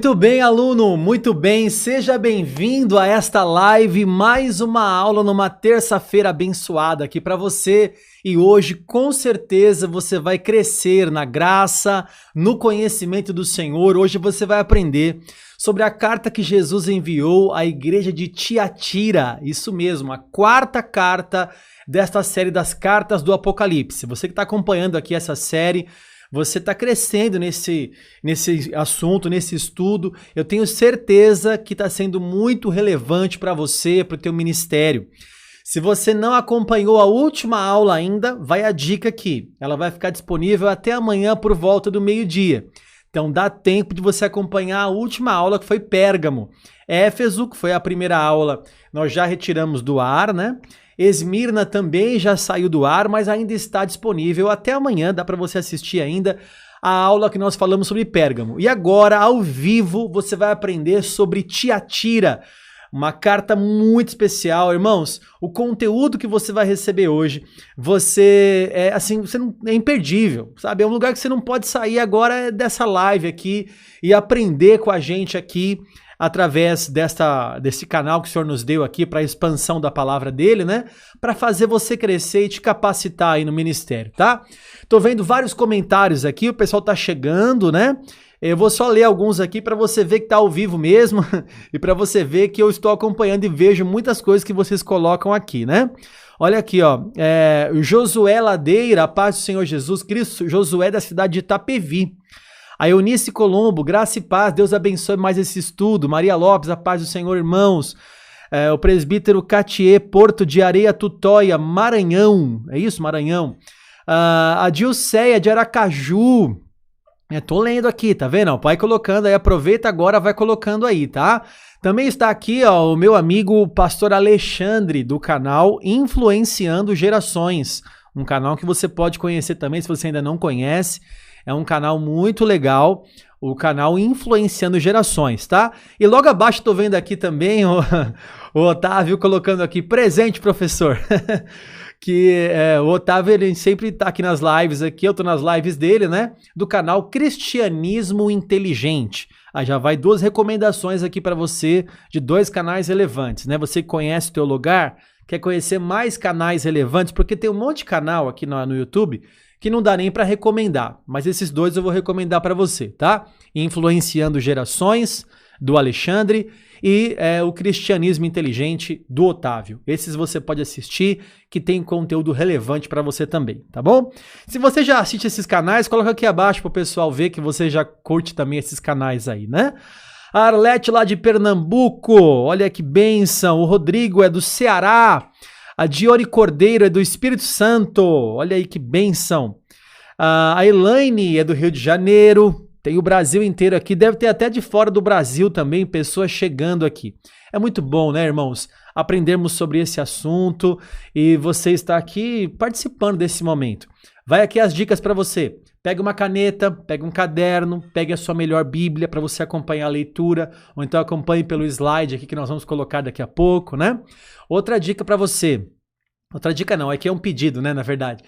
Muito bem, aluno, muito bem, seja bem-vindo a esta live, mais uma aula numa terça-feira abençoada aqui para você. E hoje, com certeza, você vai crescer na graça, no conhecimento do Senhor. Hoje você vai aprender sobre a carta que Jesus enviou à igreja de Tiatira. Isso mesmo, a quarta carta desta série das cartas do Apocalipse. Você que está acompanhando aqui essa série, você está crescendo nesse assunto, nesse estudo. Eu tenho certeza que está sendo muito relevante para você, para o teu ministério. Se você não acompanhou a última aula ainda, vai a dica aqui. Ela vai ficar disponível até amanhã por volta do meio-dia. Então dá tempo de você acompanhar a última aula, que foi Pérgamo. Éfeso, que foi a primeira aula, nós já retiramos do ar, né? Esmirna também já saiu do ar, mas ainda está disponível até amanhã, dá para você assistir ainda a aula que nós falamos sobre Pérgamo. E agora, ao vivo, você vai aprender sobre Tiatira, uma carta muito especial. Irmãos, o conteúdo que você vai receber hoje, você é imperdível, sabe? É um lugar que você não pode sair agora dessa live aqui e aprender com a gente aqui, através desse canal que o Senhor nos deu aqui para a expansão da palavra dele, né? Para fazer você crescer e te capacitar aí no ministério, tá? Tô vendo vários comentários aqui, o pessoal tá chegando, né? Eu vou só ler alguns aqui para você ver que tá ao vivo mesmo e para você ver que eu estou acompanhando e vejo muitas coisas que vocês colocam aqui, né? Olha aqui, ó, Josué Ladeira, a paz do Senhor Jesus Cristo, Josué da cidade de Itapevi. A Eunice Colombo, graça e paz, Deus abençoe mais esse estudo. Maria Lopes, a paz do Senhor, irmãos. O presbítero Catier, Porto de Areia Tutóia, Maranhão. É isso, Maranhão? A Dilceia de Aracaju. Tô lendo aqui, tá vendo? Vai colocando aí, aproveita agora, vai colocando aí, tá? Também está aqui, ó, o meu amigo pastor Alexandre, do canal Influenciando Gerações. Um canal que você pode conhecer também, se você ainda não conhece. É um canal muito legal, o canal Influenciando Gerações, tá? E logo abaixo tô vendo aqui também o Otávio colocando aqui, presente, professor. O Otávio, ele sempre tá aqui nas lives aqui, eu tô nas lives dele, né? Do canal Cristianismo Inteligente. Aí já vai duas recomendações aqui para você de dois canais relevantes, né? Você que conhece o teu lugar, quer conhecer mais canais relevantes, porque tem um monte de canal aqui no YouTube que não dá nem para recomendar, mas esses dois eu vou recomendar para você, tá? Influenciando Gerações, do Alexandre, e o Cristianismo Inteligente, do Otávio. Esses você pode assistir, que tem conteúdo relevante para você também, tá bom? Se você já assiste esses canais, coloca aqui abaixo para o pessoal ver que você já curte também esses canais aí, né? A Arlete lá de Pernambuco, olha que bênção. O Rodrigo é do Ceará. A Diori Cordeiro é do Espírito Santo, olha aí que bênção. A Elaine é do Rio de Janeiro, tem o Brasil inteiro aqui, deve ter até de fora do Brasil também, pessoas chegando aqui. É muito bom, né, irmãos, aprendermos sobre esse assunto e você está aqui participando desse momento. Vai aqui as dicas para você. Pega uma caneta, pega um caderno, pegue a sua melhor Bíblia para você acompanhar a leitura, ou então acompanhe pelo slide aqui que nós vamos colocar daqui a pouco, né? Outra dica para você. Outra dica não, aqui é um pedido, né, na verdade.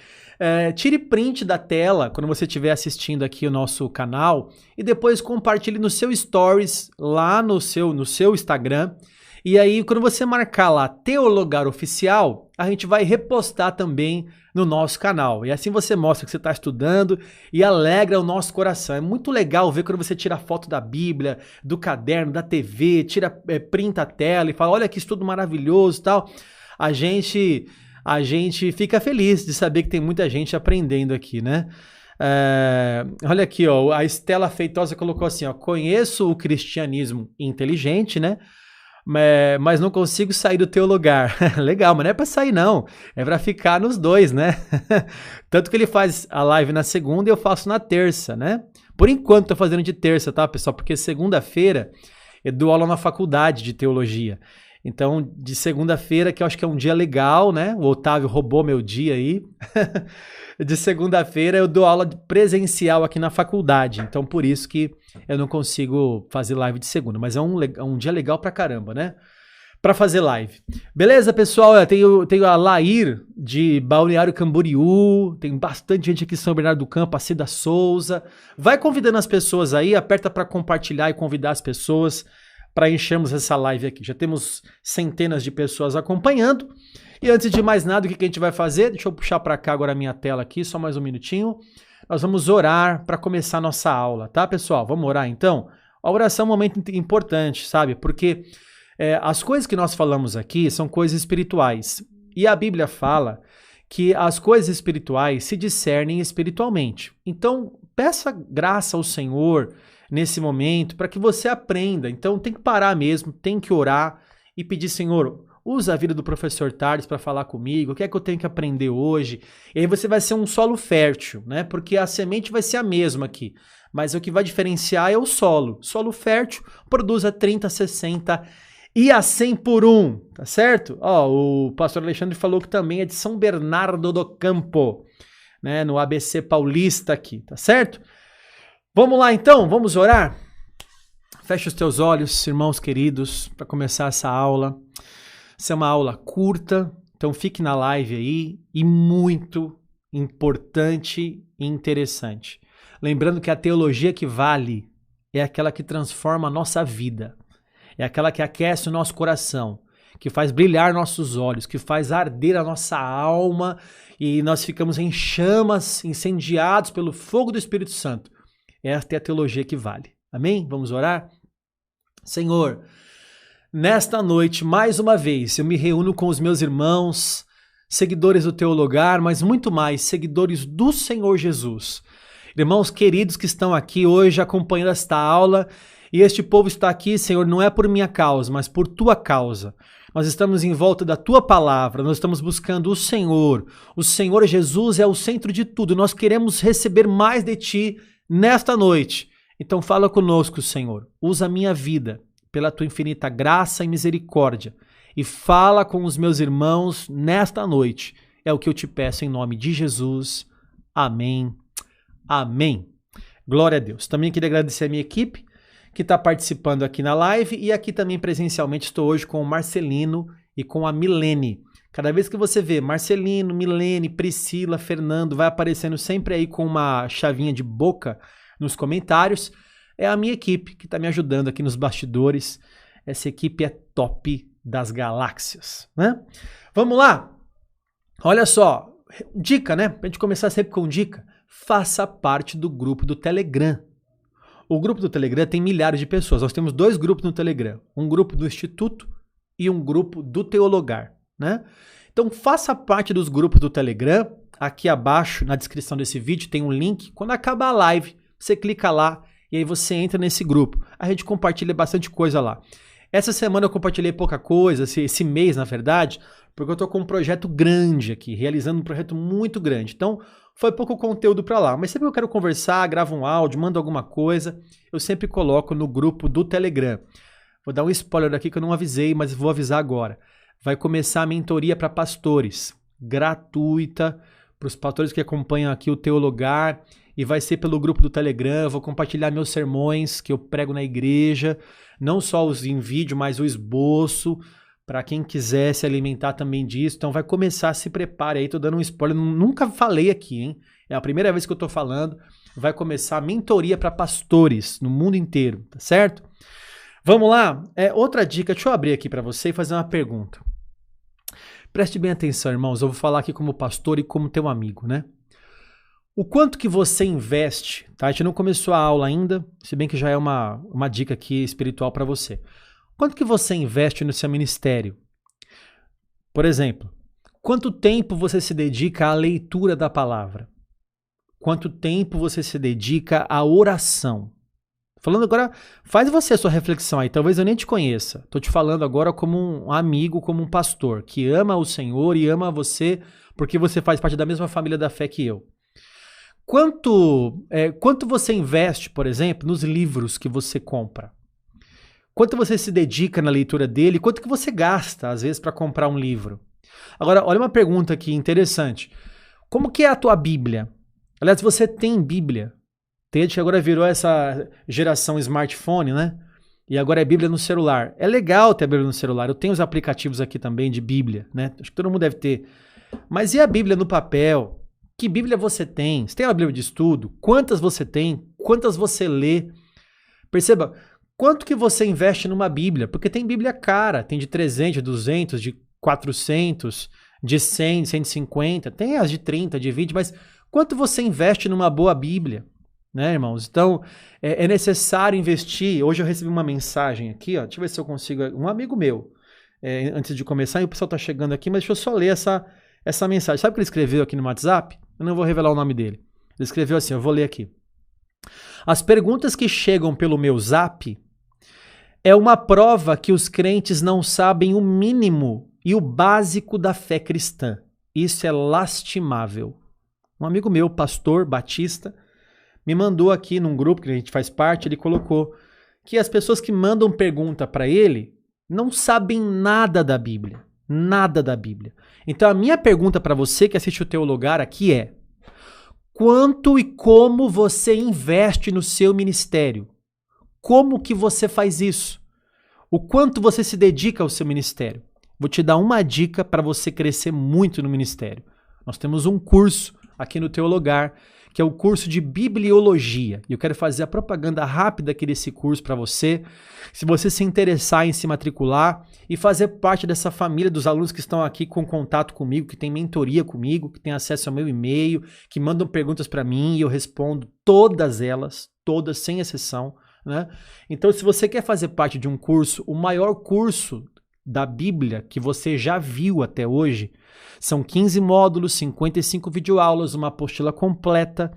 Tire print da tela quando você estiver assistindo aqui o nosso canal e depois compartilhe no seu Stories, lá no seu Instagram. E aí, quando você marcar lá Teologar Oficial, a gente vai repostar também no nosso canal. E assim você mostra que você está estudando e alegra o nosso coração. É muito legal ver quando você tira foto da Bíblia, do caderno, da TV, printa a tela e fala, olha que estudo maravilhoso e tal. A gente fica feliz de saber que tem muita gente aprendendo aqui, né? Olha aqui, ó, a Estela Feitosa colocou assim, ó, conheço o cristianismo inteligente, né? Mas não consigo sair do teu lugar. Legal, mas não é para sair não, é para ficar nos dois, né? Tanto que ele faz a live na segunda e eu faço na terça, né? Por enquanto tô fazendo de terça, tá, pessoal? Porque segunda-feira eu dou aula na faculdade de teologia. Então, de segunda-feira, que eu acho que é um dia legal, né? O Otávio roubou meu dia aí. De segunda-feira eu dou aula presencial aqui na faculdade. Então, por isso que eu não consigo fazer live de segunda. Mas é um dia legal pra caramba, né? para fazer live. Beleza, pessoal? Eu tenho a Lair de Balneário Camboriú, tem bastante gente aqui em São Bernardo do Campo, a Cida Souza. Vai convidando as pessoas aí, aperta para compartilhar e convidar as pessoas para enchermos essa live aqui. Já temos centenas de pessoas acompanhando. E antes de mais nada, o que a gente vai fazer? Deixa eu puxar para cá agora a minha tela aqui, só mais um minutinho. Nós vamos orar para começar a nossa aula, tá, pessoal? Vamos orar então? A oração é um momento importante, sabe? Porque as coisas que nós falamos aqui são coisas espirituais. E a Bíblia fala que as coisas espirituais se discernem espiritualmente. Então, peça graça ao Senhor nesse momento para que você aprenda. Então, tem que parar mesmo, tem que orar e pedir, Senhor, usa a vida do professor Tardes para falar comigo, o que é que eu tenho que aprender hoje? E aí você vai ser um solo fértil, né? Porque a semente vai ser a mesma aqui, mas o que vai diferenciar é o solo. Solo fértil produz a 30, 60 e a 100 por 1, tá certo? Ó, o pastor Alexandre falou que também é de São Bernardo do Campo, né? No ABC Paulista aqui, tá certo? Vamos lá então, vamos orar? Feche os teus olhos, irmãos queridos, para começar essa aula. Essa é uma aula curta, então fique na live aí e muito importante e interessante. Lembrando que a teologia que vale é aquela que transforma a nossa vida, é aquela que aquece o nosso coração, que faz brilhar nossos olhos, que faz arder a nossa alma e nós ficamos em chamas, incendiados pelo fogo do Espírito Santo. Esta é a teologia que vale. Amém? Vamos orar? Senhor, nesta noite, mais uma vez, eu me reúno com os meus irmãos, seguidores do Teu Lugar, mas muito mais, seguidores do Senhor Jesus. Irmãos queridos que estão aqui hoje acompanhando esta aula, e este povo está aqui, Senhor, não é por minha causa, mas por Tua causa. Nós estamos em volta da Tua palavra, nós estamos buscando o Senhor. O Senhor Jesus é o centro de tudo, nós queremos receber mais de Ti nesta noite. Então fala conosco, Senhor, usa a minha vida pela Tua infinita graça e misericórdia, e fala com os meus irmãos nesta noite. É o que eu te peço em nome de Jesus. Amém. Amém. Glória a Deus. Também queria agradecer a minha equipe que está participando aqui na live, e aqui também presencialmente estou hoje com o Marcelino e com a Milene. Cada vez que você vê Marcelino, Milene, Priscila, Fernando, vai aparecendo sempre aí com uma chavinha de boca nos comentários. É a minha equipe que está me ajudando aqui nos bastidores. Essa equipe é top das galáxias, né? Vamos lá? Olha só, dica, né? Pra gente começar sempre com dica. Faça parte do grupo do Telegram. O grupo do Telegram tem milhares de pessoas. Nós temos 2 grupos no Telegram. Um grupo do Instituto e um grupo do Teologar, né? Então faça parte dos grupos do Telegram. Aqui abaixo, na descrição desse vídeo, tem um link. Quando acabar a live, você clica lá e aí você entra nesse grupo. A gente compartilha bastante coisa lá. Essa semana eu compartilhei pouca coisa, esse mês, na verdade, porque eu tô com um projeto grande aqui, realizando um projeto muito grande. Então, foi pouco conteúdo para lá. Mas sempre que eu quero conversar, gravo um áudio, mando alguma coisa, eu sempre coloco no grupo do Telegram. Vou dar um spoiler aqui que eu não avisei, mas vou avisar agora. Vai começar a mentoria para pastores, gratuita, para os pastores que acompanham aqui o Teologar, e vai ser pelo grupo do Telegram. Eu vou compartilhar meus sermões que eu prego na igreja, não só os em vídeo, mas o esboço, para quem quiser se alimentar também disso. Então vai começar, se prepare aí, tô dando um spoiler, nunca falei aqui, hein? É a primeira vez que eu tô falando. Vai começar a mentoria para pastores no mundo inteiro, tá certo? Vamos lá? Outra dica, deixa eu abrir aqui para você e fazer uma pergunta. Preste bem atenção, irmãos, eu vou falar aqui como pastor e como teu amigo, né? O quanto que você investe, tá? A gente não começou a aula ainda, se bem que já é uma dica aqui espiritual para você. Quanto que você investe no seu ministério? Por exemplo, quanto tempo você se dedica à leitura da palavra? Quanto tempo você se dedica à oração? Falando agora, faz você a sua reflexão aí, talvez eu nem te conheça. Estou te falando agora como um amigo, como um pastor, que ama o Senhor e ama você porque você faz parte da mesma família da fé que eu. Quanto você investe, por exemplo, nos livros que você compra? Quanto você se dedica na leitura dele? Quanto que você gasta, às vezes, para comprar um livro? Agora, olha uma pergunta aqui interessante. Como que é a tua Bíblia? Aliás, você tem Bíblia? Tem gente que agora virou essa geração smartphone, né? E agora é Bíblia no celular. É legal ter a Bíblia no celular. Eu tenho os aplicativos aqui também de Bíblia, né? Acho que todo mundo deve ter. Mas e a Bíblia no papel? Que Bíblia você tem? Você tem uma Bíblia de estudo? Quantas você tem? Quantas você lê? Perceba, quanto que você investe numa Bíblia? Porque tem Bíblia cara, tem de 300, de 200, de 400, de 100, de 150, tem as de 30, de 20, mas quanto você investe numa boa Bíblia? Né, irmãos? Então, é necessário investir. Hoje eu recebi uma mensagem aqui, ó, deixa eu ver se eu consigo, um amigo meu, antes de começar, e o pessoal tá chegando aqui, mas deixa eu só ler essa mensagem. Sabe o que ele escreveu aqui no WhatsApp? Eu não vou revelar o nome dele. Ele escreveu assim, eu vou ler aqui. As perguntas que chegam pelo meu Zap é uma prova que os crentes não sabem o mínimo e o básico da fé cristã. Isso é lastimável. Um amigo meu, pastor batista, me mandou aqui num grupo que a gente faz parte, ele colocou que as pessoas que mandam pergunta para ele não sabem nada da Bíblia. Nada da Bíblia. Então a minha pergunta para você que assiste o Teologar aqui é: quanto e como você investe no seu ministério? Como que você faz isso? O quanto você se dedica ao seu ministério? Vou te dar uma dica para você crescer muito no ministério. Nós temos um curso aqui no Teologar, que é o curso de Bibliologia. E eu quero fazer a propaganda rápida aqui desse curso para você. Se você se interessar em se matricular e fazer parte dessa família dos alunos que estão aqui com contato comigo, que tem mentoria comigo, que tem acesso ao meu e-mail, que mandam perguntas para mim e eu respondo todas elas, todas, sem exceção, né? Então, se você quer fazer parte de um curso, o maior curso da Bíblia que você já viu até hoje, são 15 módulos, 55 videoaulas, uma apostila completa,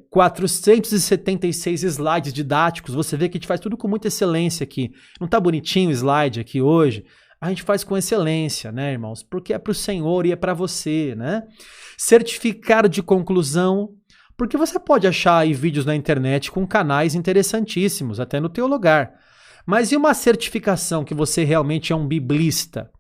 476 slides didáticos. Você vê que a gente faz tudo com muita excelência aqui. Não tá bonitinho o slide aqui hoje? A gente faz com excelência, né, irmãos? Porque é para o Senhor e é para você, né? Certificado de conclusão, porque você pode achar aí vídeos na internet com canais interessantíssimos, até no Teologar. Mas e uma certificação que você realmente é um biblista?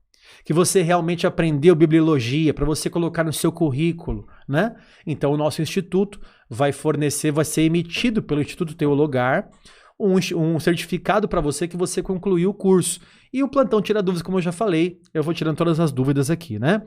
Que você realmente aprendeu bibliologia para você colocar no seu currículo, né? Então o nosso instituto vai fornecer, vai ser emitido pelo Instituto Teologar um certificado para você que você concluiu o curso. E o plantão tira dúvidas, como eu já falei, eu vou tirando todas as dúvidas aqui, né?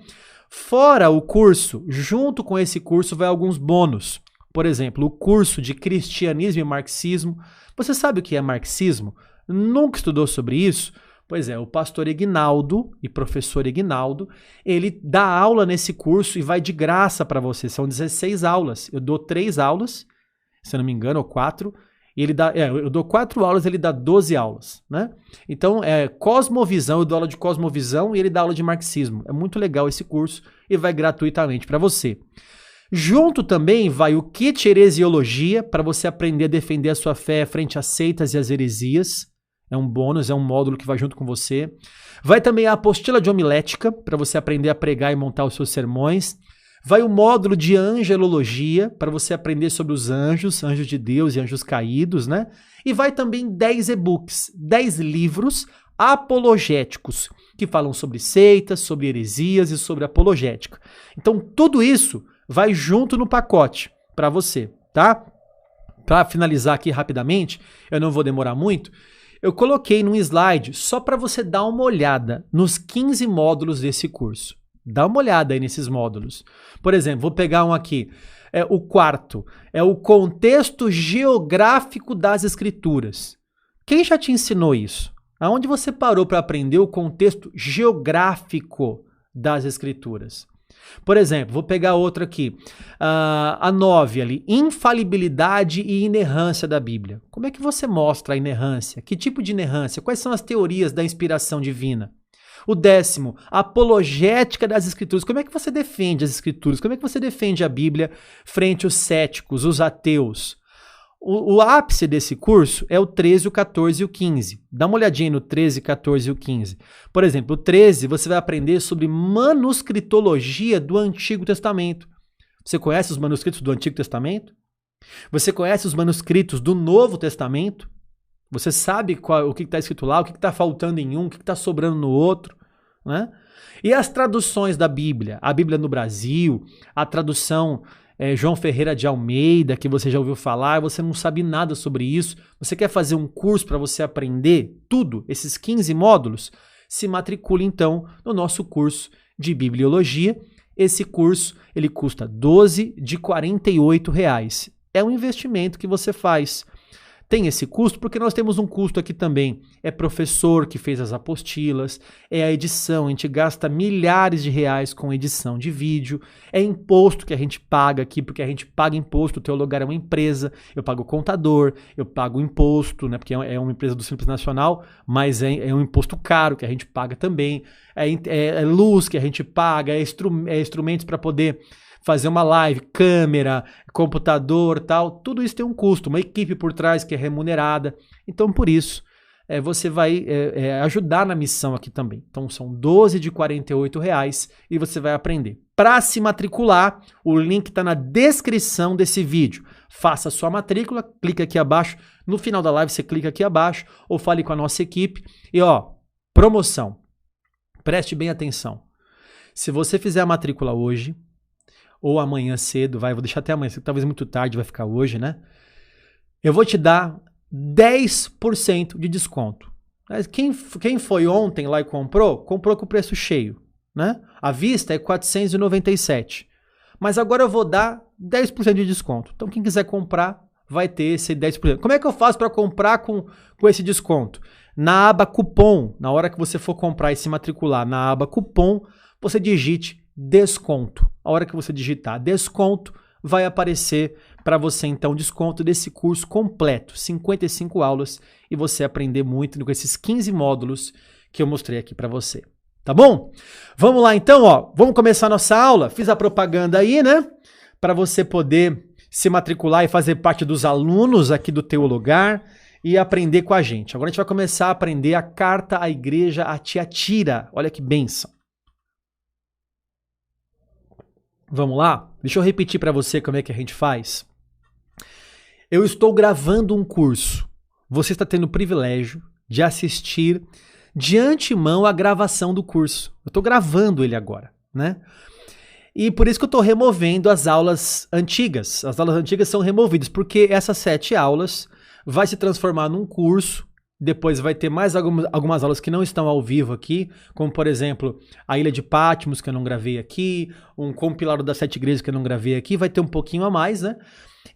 Fora o curso, junto com esse curso vai alguns bônus. Por exemplo, o curso de cristianismo e marxismo. Você sabe o que é marxismo? Nunca estudou sobre isso? Pois é, o pastor Ignaldo e professor Ignaldo, ele dá aula nesse curso e vai de graça para você. São 16 aulas. Eu dou 3 aulas, se eu não me engano, ou 4. E ele dá, eu dou 4 aulas, ele dá 12 aulas, né? Então, Cosmovisão, eu dou aula de Cosmovisão e ele dá aula de marxismo. É muito legal esse curso e vai gratuitamente para você. Junto também vai o kit heresiologia, para você aprender a defender a sua fé frente às seitas e às heresias. É um bônus, é um módulo que vai junto com você. Vai também a apostila de homilética, para você aprender a pregar e montar os seus sermões. Vai o módulo de angelologia, para você aprender sobre os anjos, anjos de Deus e anjos caídos, né? E vai também 10 e-books, 10 livros apologéticos, que falam sobre seitas, sobre heresias e sobre apologética. Então, tudo isso vai junto no pacote para você, tá? Para finalizar aqui rapidamente, eu não vou demorar muito, eu coloquei num slide só para você dar uma olhada nos 15 módulos desse curso. Dá uma olhada aí nesses módulos. Por exemplo, vou pegar um aqui. O quarto é o contexto geográfico das escrituras. Quem já te ensinou isso? Aonde você parou para aprender o contexto geográfico das escrituras? Por exemplo, vou pegar outro aqui, a 9 ali, infalibilidade e inerrância da Bíblia. Como é que você mostra a inerrância? Que tipo de inerrância? Quais são as teorias da inspiração divina? O 10º, apologética das escrituras. Como é que você defende as escrituras? Como é que você defende a Bíblia frente aos céticos, os ateus? O ápice desse curso é o 13, o 14 e o 15. Dá uma olhadinha no 13, 14 e o 15. Por exemplo, o 13 você vai aprender sobre manuscritologia do Antigo Testamento. Você conhece os manuscritos do Antigo Testamento? Você conhece os manuscritos do Novo Testamento? Você sabe o que está escrito lá, o que está faltando em um, o que está sobrando no outro, né? E as traduções da Bíblia? A Bíblia no Brasil, a tradução João Ferreira de Almeida, que você já ouviu falar, você não sabe nada sobre isso, você quer fazer um curso para você aprender tudo, esses 15 módulos, se matricule então no nosso curso de Bibliologia. Esse curso, ele custa 12 de R$ 48. É um investimento que você faz. Tem esse custo porque nós temos um custo aqui também. É professor que fez as apostilas, é a edição, a gente gasta milhares de reais com edição de vídeo, é imposto que a gente paga aqui, porque a gente paga imposto, o Teologar é uma empresa, eu pago contador, eu pago imposto, né, porque é uma empresa do Simples Nacional, mas é um imposto caro que a gente paga também, é luz que a gente paga, é instrumentos para poder fazer uma live, câmera, computador, tal, tudo isso tem um custo, uma equipe por trás que é remunerada. Então, por isso, você vai ajudar na missão aqui também. Então, são 12 de R$ 48 e você vai aprender. Para se matricular, o link está na descrição desse vídeo. Faça a sua matrícula, clica aqui abaixo. No final da live, você clica aqui abaixo ou fale com a nossa equipe. E, promoção. Preste bem atenção. Se você fizer a matrícula hoje, ou amanhã cedo, vou deixar até amanhã, talvez muito tarde vai ficar hoje, né? Eu vou te dar 10% de desconto. Mas quem foi ontem lá e comprou com o preço cheio, né? A vista é 497. Mas agora eu vou dar 10% de desconto. Então quem quiser comprar vai ter esse 10%. Como é que eu faço para comprar com esse desconto? Na aba cupom, na hora que você for comprar e se matricular, na aba cupom, você digite desconto. A hora que você digitar desconto, vai aparecer para você então desconto desse curso completo, 55 aulas, e você aprender muito com esses 15 módulos que eu mostrei aqui para você. Tá bom? Vamos lá então, vamos começar a nossa aula. Fiz a propaganda aí, né? Para você poder se matricular e fazer parte dos alunos aqui do Teologar e aprender com a gente. Agora a gente vai começar a aprender a carta à igreja a Tiatira. Olha que bênção. Vamos lá? Deixa eu repetir para você como é que a gente faz. Eu estou gravando um curso. Você está tendo o privilégio de assistir de antemão a gravação do curso. Eu estou gravando ele agora, né? E por isso que eu estou removendo as aulas antigas. As aulas antigas são removidas, porque essas 7 aulas vai se transformar num curso. Depois vai ter mais algumas aulas que não estão ao vivo aqui, como, por exemplo, a Ilha de Patmos, que eu não gravei aqui, um compilado das 7 igrejas que eu não gravei aqui, vai ter um pouquinho a mais, né?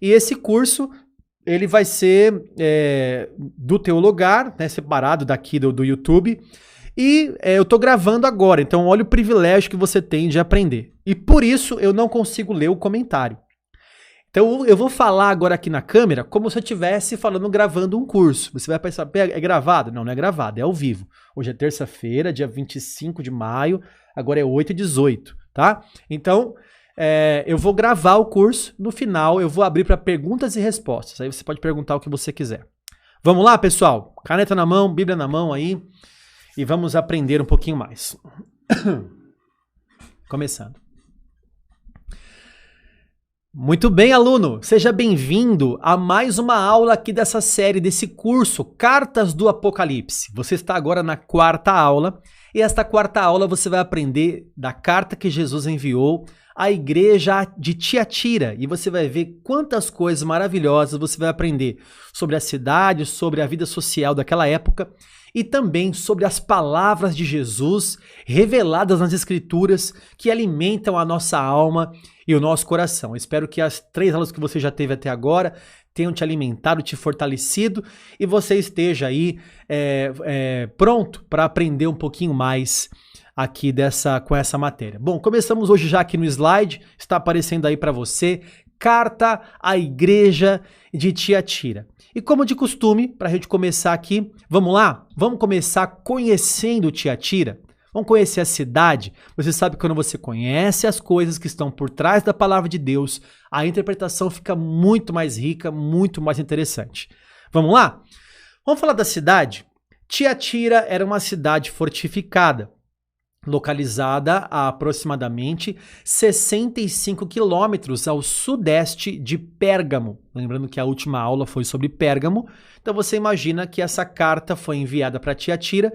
E esse curso, ele vai ser do Teologar, né, separado daqui do YouTube, e eu estou gravando agora, então olha o privilégio que você tem de aprender. E por isso eu não consigo ler o comentário. Então eu vou falar agora aqui na câmera como se eu estivesse falando, gravando um curso. Você vai pensar, é gravado? Não, não é gravado, é ao vivo. Hoje é terça-feira, dia 25 de maio, agora é 8h18, tá? Então eu vou gravar o curso, no final eu vou abrir para perguntas e respostas. Aí você pode perguntar o que você quiser. Vamos lá, pessoal? Caneta na mão, Bíblia na mão aí, e vamos aprender um pouquinho mais. Começando. Muito bem, aluno, seja bem-vindo a mais uma aula aqui dessa série, desse curso, Cartas do Apocalipse. Você está agora na 4ª aula, e esta 4ª aula você vai aprender da carta que Jesus enviou à igreja de Tiatira, e você vai ver quantas coisas maravilhosas você vai aprender sobre a cidade, sobre a vida social daquela época, e também sobre as palavras de Jesus reveladas nas Escrituras que alimentam a nossa alma e o nosso coração. Eu espero que as 3 aulas que você já teve até agora tenham te alimentado, te fortalecido e você esteja aí pronto para aprender um pouquinho mais aqui com essa matéria. Bom, começamos hoje já aqui no slide, está aparecendo aí para você, Carta à Igreja de Tiatira. E como de costume, para a gente começar aqui, vamos lá? Vamos começar conhecendo Tiatira? Vamos conhecer a cidade? Você sabe que quando você conhece as coisas que estão por trás da palavra de Deus, a interpretação fica muito mais rica, muito mais interessante. Vamos lá? Vamos falar da cidade? Tiatira era uma cidade fortificada, localizada a aproximadamente 65 quilômetros ao sudeste de Pérgamo. Lembrando que a última aula foi sobre Pérgamo, então você imagina que essa carta foi enviada para Tiatira,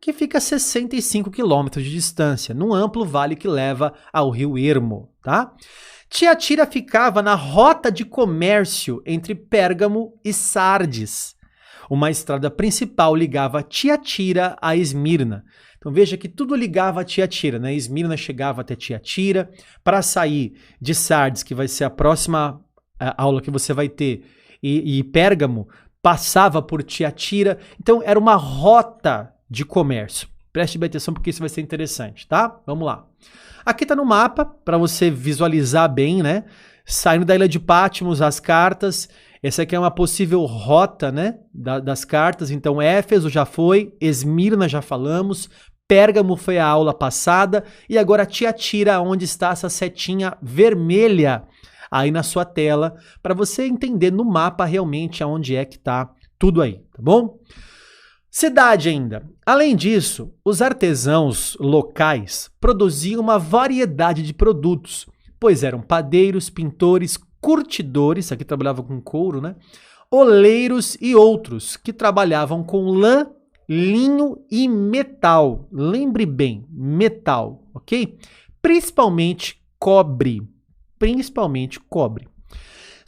que fica a 65 quilômetros de distância, num amplo vale que leva ao rio Hermo, tá? Tiatira ficava na rota de comércio entre Pérgamo e Sardes. Uma estrada principal ligava Tiatira a Esmirna. Então veja que tudo ligava a Tiatira, né? Esmirna chegava até Tiatira. Para sair de Sardes, que vai ser a próxima aula que você vai ter, e Pérgamo, passava por Tiatira. Então era uma rota de comércio. Preste bem atenção porque isso vai ser interessante, tá? Vamos lá. Aqui está no mapa, para você visualizar bem, né? Saindo da ilha de Patmos, as cartas. Essa aqui é uma possível rota, né? Das cartas. Então, Éfeso já foi, Esmirna já falamos, Pérgamo foi a aula passada, e agora Tiatira, onde está essa setinha vermelha aí na sua tela, para você entender no mapa realmente aonde é que está tudo aí, tá bom? Cidade ainda. Além disso, os artesãos locais produziam uma variedade de produtos, pois eram padeiros, pintores, curtidores, aqui trabalhavam com couro, né? Oleiros e outros que trabalhavam com lã, linho e metal. Lembre bem, metal, ok? Principalmente cobre.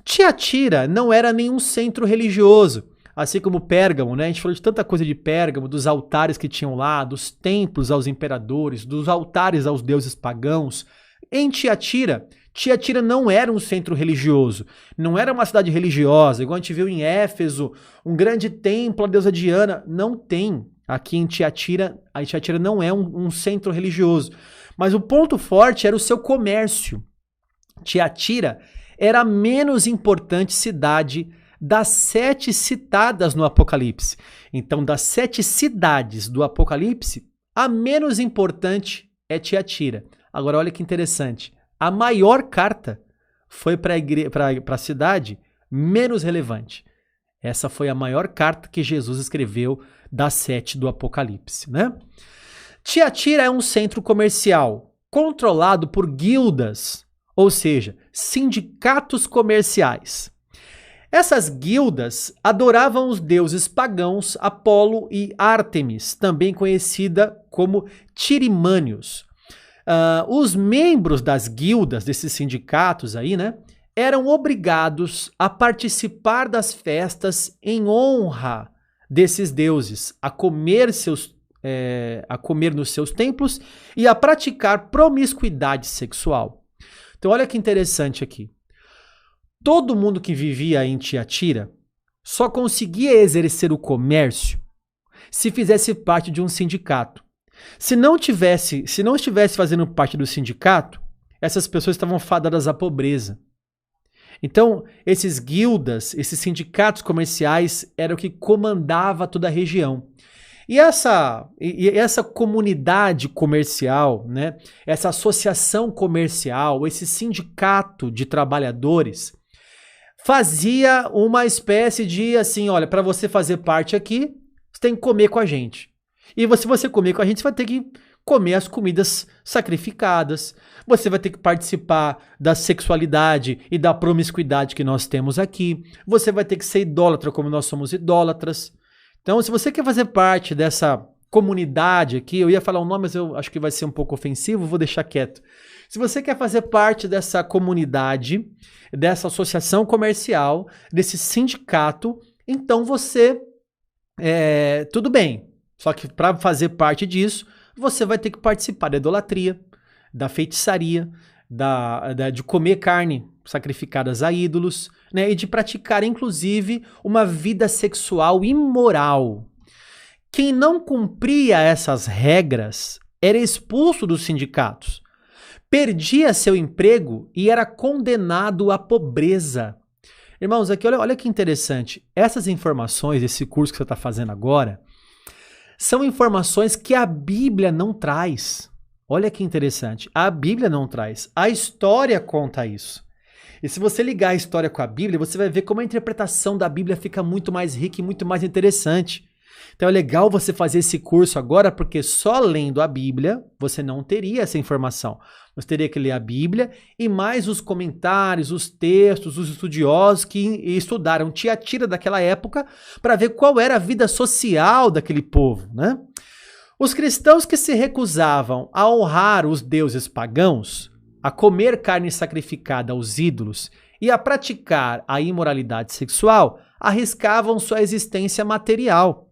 Tiatira não era nenhum centro religioso. Assim como Pérgamo, né? A gente falou de tanta coisa de Pérgamo, dos altares que tinham lá, dos templos aos imperadores, dos altares aos deuses pagãos. Em Tiatira não era um centro religioso, não era uma cidade religiosa, igual a gente viu em Éfeso, um grande templo à deusa Diana. Não tem aqui em Tiatira, a Tiatira não é um centro religioso. Mas o ponto forte era o seu comércio. Tiatira era a menos importante cidade das 7 citadas no Apocalipse. Então, das 7 cidades do Apocalipse, a menos importante é Tiatira. Agora, olha que interessante. A maior carta foi para a cidade menos relevante. Essa foi a maior carta que Jesus escreveu das 7 do Apocalipse, né? Tiatira é um centro comercial controlado por guildas, ou seja, sindicatos comerciais. Essas guildas adoravam os deuses pagãos Apolo e Ártemis, também conhecida como Tirimânios. Os membros das guildas, desses sindicatos aí, né, eram obrigados a participar das festas em honra desses deuses, a comer nos seus templos e a praticar promiscuidade sexual. Então olha que interessante aqui. Todo mundo que vivia em Tiatira só conseguia exercer o comércio se fizesse parte de um sindicato. Se não estivesse fazendo parte do sindicato, essas pessoas estavam fadadas à pobreza. Então, esses guildas, esses sindicatos comerciais, eram o que comandava toda a região. E essa comunidade comercial, né, essa associação comercial, esse sindicato de trabalhadores, fazia uma espécie de assim, olha, para você fazer parte aqui, você tem que comer com a gente. E se você comer com a gente, você vai ter que comer as comidas sacrificadas, você vai ter que participar da sexualidade e da promiscuidade que nós temos aqui, você vai ter que ser idólatra como nós somos idólatras. Então, se você quer fazer parte dessa comunidade aqui, eu ia falar um nome, mas eu acho que vai ser um pouco ofensivo, vou deixar quieto. Se você quer fazer parte dessa comunidade, dessa associação comercial, desse sindicato, então você, tudo bem. Só que para fazer parte disso, você vai ter que participar da idolatria, da feitiçaria, de comer carne sacrificadas a ídolos, né, e de praticar, inclusive, uma vida sexual imoral. Quem não cumpria essas regras era expulso dos sindicatos, perdia seu emprego e era condenado à pobreza. Irmãos, aqui olha que interessante. Essas informações, esse curso que você está fazendo agora, são informações que a Bíblia não traz. Olha que interessante. A Bíblia não traz. A história conta isso. E se você ligar a história com a Bíblia, você vai ver como a interpretação da Bíblia fica muito mais rica e muito mais interessante. Então é legal você fazer esse curso agora, porque só lendo a Bíblia você não teria essa informação. Você teria que ler a Bíblia e mais os comentários, os textos, os estudiosos que estudaram Tiatira daquela época para ver qual era a vida social daquele povo, né? Os cristãos que se recusavam a honrar os deuses pagãos a comer carne sacrificada aos ídolos e a praticar a imoralidade sexual, arriscavam sua existência material.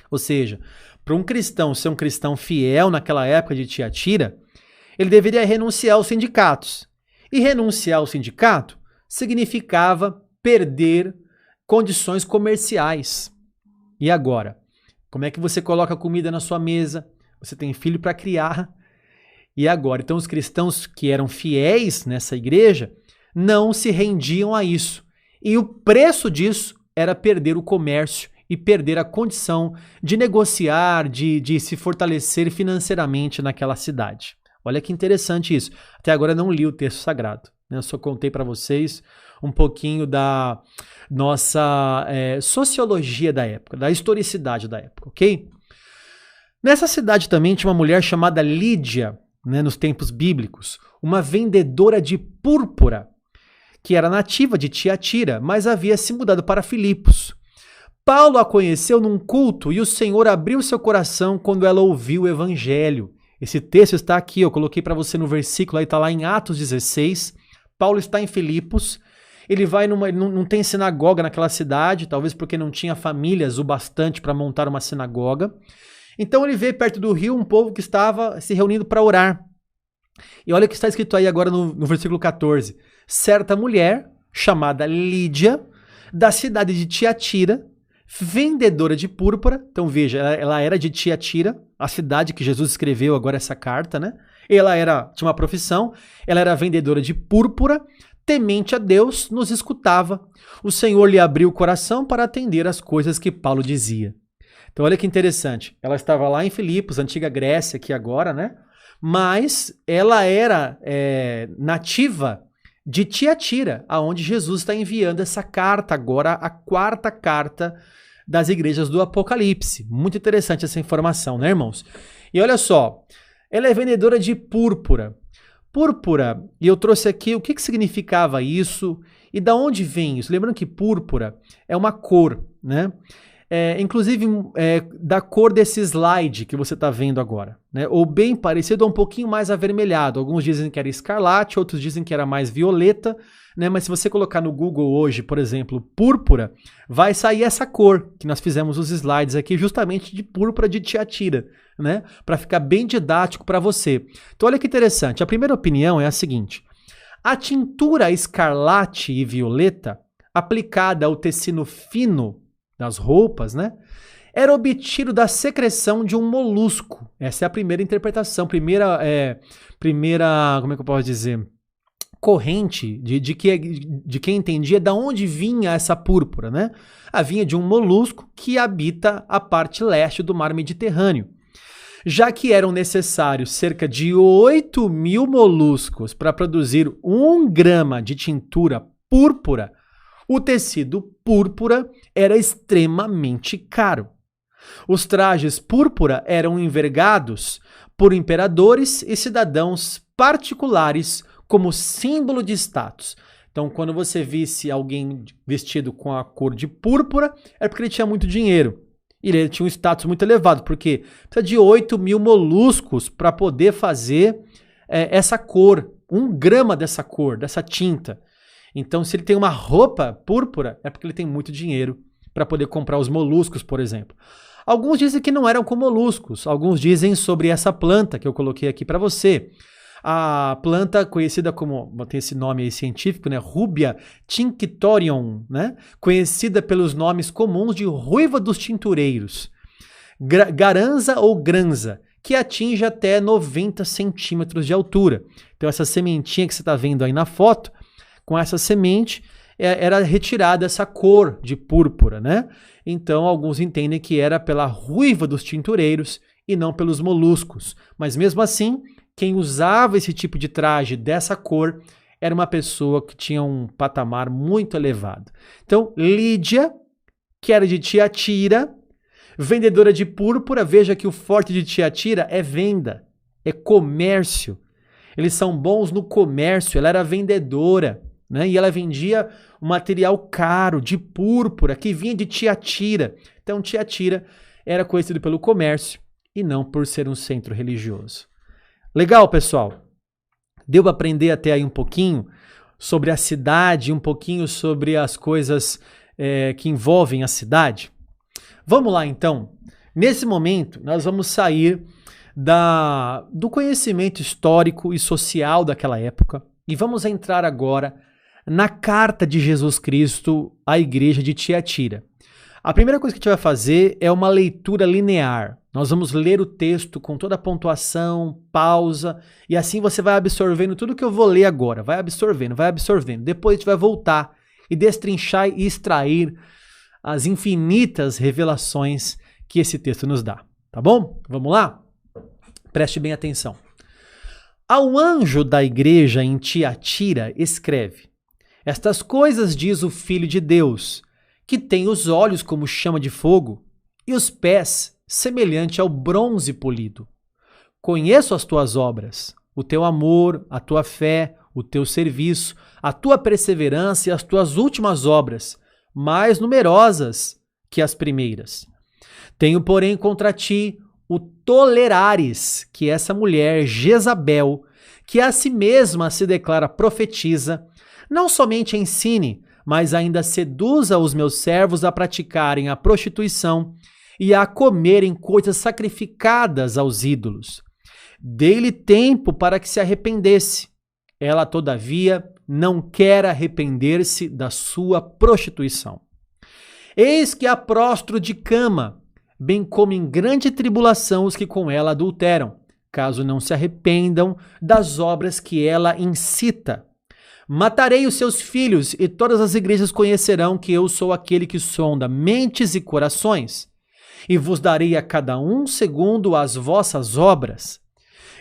Ou seja, para um cristão ser um cristão fiel naquela época de Tiatira, ele deveria renunciar aos sindicatos. E renunciar ao sindicato significava perder condições comerciais. E agora? Como é que você coloca comida na sua mesa? Você tem filho para criar. E agora? Então os cristãos que eram fiéis nessa igreja não se rendiam a isso. E o preço disso era perder o comércio e perder a condição de negociar, de se fortalecer financeiramente naquela cidade. Olha que interessante isso. Até agora eu não li o texto sagrado, né? Eu só contei para vocês um pouquinho da nossa sociologia da época, da historicidade da época, ok? Nessa cidade também tinha uma mulher chamada Lídia, né, nos tempos bíblicos, uma vendedora de púrpura, que era nativa de Tiatira, mas havia se mudado para Filipos. Paulo a conheceu num culto e o Senhor abriu seu coração quando ela ouviu o evangelho. Esse texto está aqui, eu coloquei para você no versículo, aí está lá em Atos 16. Paulo está em Filipos, ele vai não tem sinagoga naquela cidade, talvez porque não tinha famílias o bastante para montar uma sinagoga. Então ele vê perto do rio um povo que estava se reunindo para orar. E olha o que está escrito aí agora no versículo 14. Certa mulher, chamada Lídia, da cidade de Tiatira, vendedora de púrpura. Então veja, ela era de Tiatira, a cidade que Jesus escreveu agora essa carta, né? Ela tinha uma profissão, ela era vendedora de púrpura, temente a Deus, nos escutava. O Senhor lhe abriu o coração para atender às coisas que Paulo dizia. Então olha que interessante, ela estava lá em Filipos, antiga Grécia aqui agora, né? Mas ela era nativa de Tiatira, aonde Jesus está enviando essa carta agora, a quarta carta das igrejas do Apocalipse. Muito interessante essa informação, né, irmãos? E olha só, ela é vendedora de púrpura. Púrpura, e eu trouxe aqui o que significava isso e da onde vem isso. Lembrando que púrpura é uma cor, né? Inclusive da cor desse slide que você está vendo agora, né? Ou bem parecido, ou um pouquinho mais avermelhado. Alguns dizem que era escarlate, outros dizem que era mais violeta, né? Mas se você colocar no Google hoje, por exemplo, púrpura, vai sair essa cor, que nós fizemos os slides aqui justamente de púrpura de Tiatira, né? Para ficar bem didático para você. Então olha que interessante, a primeira opinião é a seguinte: a tintura escarlate e violeta aplicada ao tecido fino das roupas, né, era obtido da secreção de um molusco. Essa é a primeira interpretação, primeira, como é que eu posso dizer, corrente de quem entendia de onde vinha essa púrpura, né? Vinha de um molusco que habita a parte leste do mar Mediterrâneo. Já que eram necessários cerca de 8.000 moluscos para produzir 1 grama de tintura púrpura, o tecido púrpura era extremamente caro. Os trajes púrpura eram envergados por imperadores e cidadãos particulares como símbolo de status. Então, quando você visse alguém vestido com a cor de púrpura, é porque ele tinha muito dinheiro. E ele tinha um status muito elevado, porque precisa de 8.000 moluscos para poder fazer essa cor, 1 grama dessa cor, dessa tinta. Então, se ele tem uma roupa púrpura, é porque ele tem muito dinheiro para poder comprar os moluscos, por exemplo. Alguns dizem que não eram com moluscos. Alguns dizem sobre essa planta que eu coloquei aqui para você. A planta conhecida como, tem esse nome aí científico, né? Rubia tinctorium, né? Conhecida pelos nomes comuns de ruiva dos tintureiros. Garanza ou granza, que atinge até 90 centímetros de altura. Então, essa sementinha que você está vendo aí na foto, com essa semente, era retirada essa cor de púrpura, né? Então, alguns entendem que era pela ruiva dos tintureiros e não pelos moluscos. Mas mesmo assim, quem usava esse tipo de traje dessa cor era uma pessoa que tinha um patamar muito elevado. Então, Lídia, que era de Tiatira, vendedora de púrpura, veja que o forte de Tiatira é venda, é comércio. Eles são bons no comércio, ela era vendedora, né? E ela vendia um material caro de púrpura que vinha de Tiatira. Então, Tiatira era conhecido pelo comércio e não por ser um centro religioso. Legal, pessoal? Deu para aprender até aí um pouquinho sobre a cidade, um pouquinho sobre as coisas que envolvem a cidade? Vamos lá então. Nesse momento, nós vamos sair do conhecimento histórico e social daquela época e vamos entrar agora na carta de Jesus Cristo à igreja de Tiatira. A primeira coisa que a gente vai fazer é uma leitura linear. Nós vamos ler o texto com toda a pontuação, pausa, e assim você vai absorvendo tudo que eu vou ler agora. Vai absorvendo, vai absorvendo. Depois a gente vai voltar e destrinchar e extrair as infinitas revelações que esse texto nos dá. Tá bom? Vamos lá? Preste bem atenção. Ao anjo da igreja em Tiatira escreve: Estas coisas diz o Filho de Deus, que tem os olhos como chama de fogo e os pés semelhante ao bronze polido. Conheço as tuas obras, o teu amor, a tua fé, o teu serviço, a tua perseverança e as tuas últimas obras, mais numerosas que as primeiras. Tenho, porém, contra ti o tolerares, que essa mulher, Jezabel, que a si mesma se declara profetisa, não somente ensine, mas ainda seduza os meus servos a praticarem a prostituição e a comerem coisas sacrificadas aos ídolos. Dei-lhe tempo para que se arrependesse. Ela, todavia, não quer arrepender-se da sua prostituição. Eis que a prostro de cama, bem como em grande tribulação os que com ela adulteram, caso não se arrependam das obras que ela incita. Matarei os seus filhos, e todas as igrejas conhecerão que eu sou aquele que sonda mentes e corações, e vos darei a cada um segundo as vossas obras.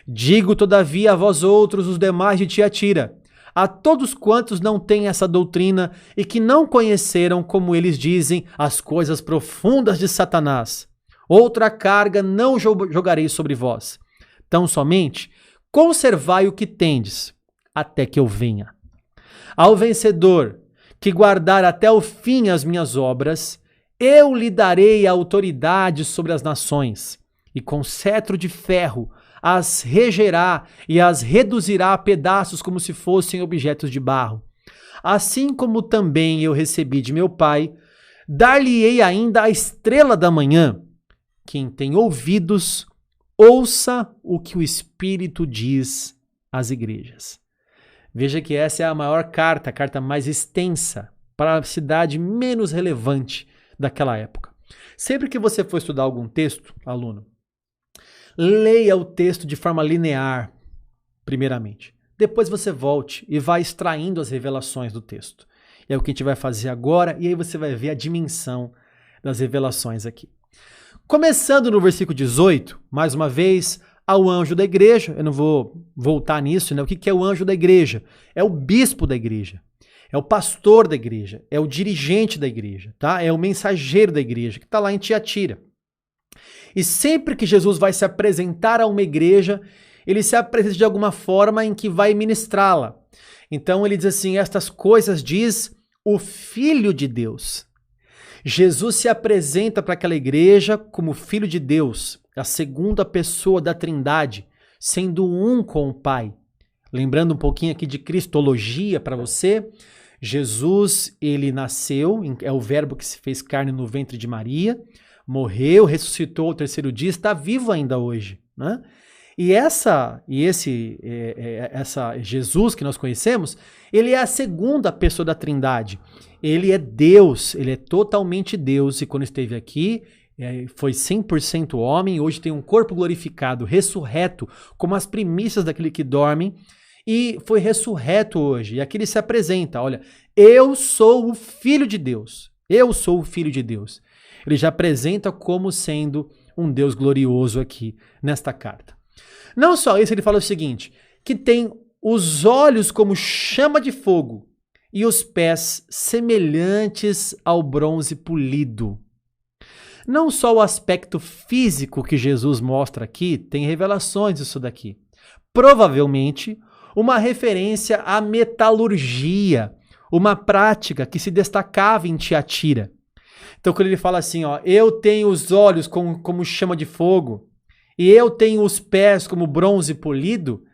Digo, todavia, a vós outros, os demais de Tiatira, a todos quantos não têm essa doutrina e que não conheceram, como eles dizem, as coisas profundas de Satanás. Outra carga não jogarei sobre vós. Tão somente conservai o que tendes, até que eu venha. Ao vencedor, que guardar até o fim as minhas obras, eu lhe darei a autoridade sobre as nações, e com cetro de ferro as regerá e as reduzirá a pedaços como se fossem objetos de barro. Assim como também eu recebi de meu Pai, dar-lhe-ei ainda a estrela da manhã. Quem tem ouvidos, ouça o que o Espírito diz às igrejas. Veja que essa é a maior carta, a carta mais extensa para a cidade menos relevante daquela época. Sempre que você for estudar algum texto, aluno, leia o texto de forma linear, primeiramente. Depois você volte e vai extraindo as revelações do texto. É o que a gente vai fazer agora, e aí você vai ver a dimensão das revelações aqui. Começando no versículo 18, mais uma vez, ao anjo da igreja. Eu não vou voltar nisso, né? O que é o anjo da igreja? É o bispo da igreja, é o pastor da igreja, é o dirigente da igreja, tá? É o mensageiro da igreja, que está lá em Tiatira. E sempre que Jesus vai se apresentar a uma igreja, ele se apresenta de alguma forma em que vai ministrá-la. Então ele diz assim: estas coisas diz o Filho de Deus. Jesus se apresenta para aquela igreja como Filho de Deus, a segunda pessoa da Trindade, sendo um com o Pai. Lembrando um pouquinho aqui de cristologia para você, Jesus, ele nasceu, é o verbo que se fez carne no ventre de Maria, morreu, ressuscitou ao terceiro dia, está vivo ainda hoje, né? E esse Jesus que nós conhecemos, ele é a segunda pessoa da Trindade. Ele é Deus, ele é totalmente Deus, e quando esteve aqui, foi 100% homem, hoje tem um corpo glorificado, ressurreto, como as primícias daquele que dormem, e foi ressurreto hoje. E aqui ele se apresenta: olha, eu sou o Filho de Deus, eu sou o Filho de Deus. Ele já apresenta como sendo um Deus glorioso aqui nesta carta. Não só isso, ele fala o seguinte, que tem os olhos como chama de fogo e os pés semelhantes ao bronze polido. Não só o aspecto físico que Jesus mostra aqui, tem revelações disso daqui. Provavelmente uma referência à metalurgia, uma prática que se destacava em Tiatira. Então quando ele fala assim, ó, eu tenho os olhos como chama de fogo, e eu tenho os pés como bronze polido,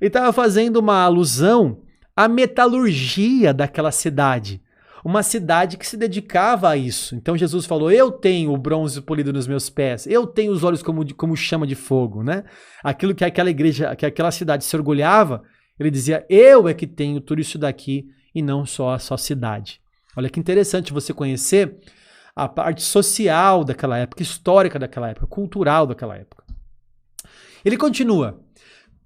Ele estava fazendo uma alusão à metalurgia daquela cidade. Uma cidade que se dedicava a isso. Então Jesus falou, eu tenho o bronze polido nos meus pés, eu tenho os olhos como chama de fogo, né? Aquilo que aquela igreja, que aquela cidade se orgulhava, ele dizia, eu é que tenho tudo isso daqui e não só a sua cidade. Olha que interessante você conhecer a parte social daquela época, histórica daquela época, cultural daquela época. Ele continua,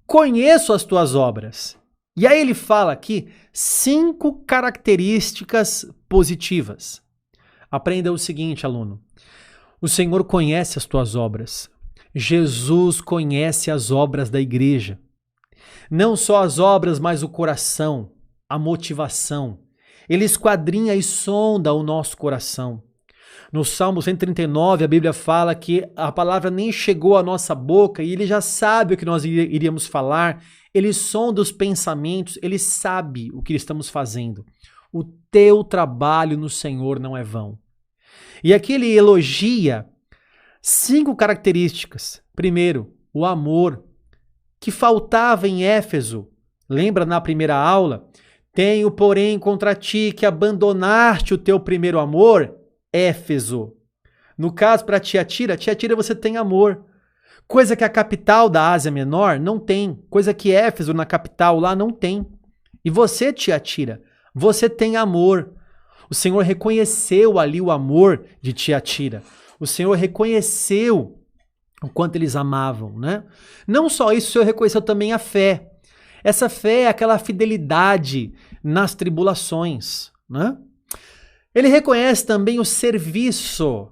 conheço as tuas obras. E aí ele fala aqui 5 características positivas. Aprenda o seguinte, aluno. O Senhor conhece as tuas obras. Jesus conhece as obras da igreja. Não só as obras, mas o coração, a motivação. Ele esquadrinha e sonda o nosso coração. No Salmo 139, a Bíblia fala que a palavra nem chegou à nossa boca e ele já sabe o que nós iríamos falar. Ele sonda os pensamentos, ele sabe o que estamos fazendo. O teu trabalho no Senhor não é vão. E aqui ele elogia 5 características. Primeiro, o amor, que faltava em Éfeso. Lembra na primeira aula? Tenho, porém, contra ti que abandonaste o teu primeiro amor, Éfeso. No caso, para Tiatira você tem amor. Coisa que a capital da Ásia Menor não tem. Coisa que Éfeso, na capital, lá não tem. E você, Tiatira, você tem amor. O Senhor reconheceu ali o amor de Tiatira. O Senhor reconheceu o quanto eles amavam, né? Não só isso, o Senhor reconheceu também a fé. Essa fé é aquela fidelidade nas tribulações, né? Ele reconhece também o serviço.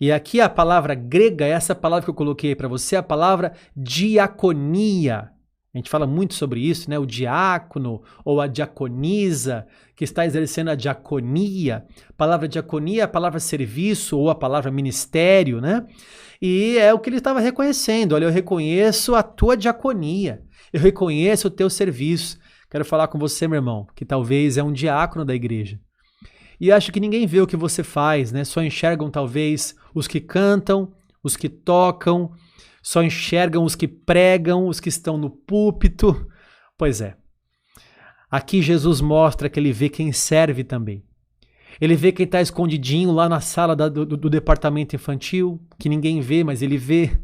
E aqui a palavra grega, essa palavra que eu coloquei para você, a palavra diaconia. A gente fala muito sobre isso, né? O diácono ou a diaconisa, que está exercendo a diaconia. A palavra diaconia é a palavra serviço ou a palavra ministério, né? E é o que ele estava reconhecendo. Olha, eu reconheço a tua diaconia. Eu reconheço o teu serviço. Quero falar com você, meu irmão, que talvez é um diácono da igreja. E acho que ninguém vê o que você faz, né? Só enxergam talvez os que cantam, os que tocam, só enxergam os que pregam, os que estão no púlpito. Pois é. Aqui Jesus mostra que ele vê quem serve também. Ele vê quem está escondidinho lá na sala do departamento infantil, que ninguém vê, mas ele vê.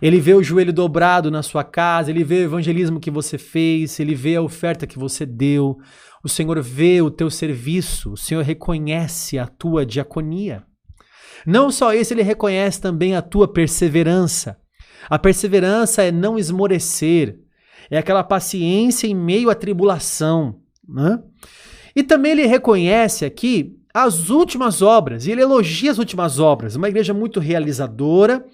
Ele vê o joelho dobrado na sua casa, ele vê o evangelismo que você fez, ele vê a oferta que você deu. O Senhor vê o teu serviço, o Senhor reconhece a tua diaconia. Não só isso, ele reconhece também a tua perseverança. A perseverança é não esmorecer, é aquela paciência em meio à tribulação, né? E também ele reconhece aqui as últimas obras, e ele elogia as últimas obras. Uma igreja muito realizadora,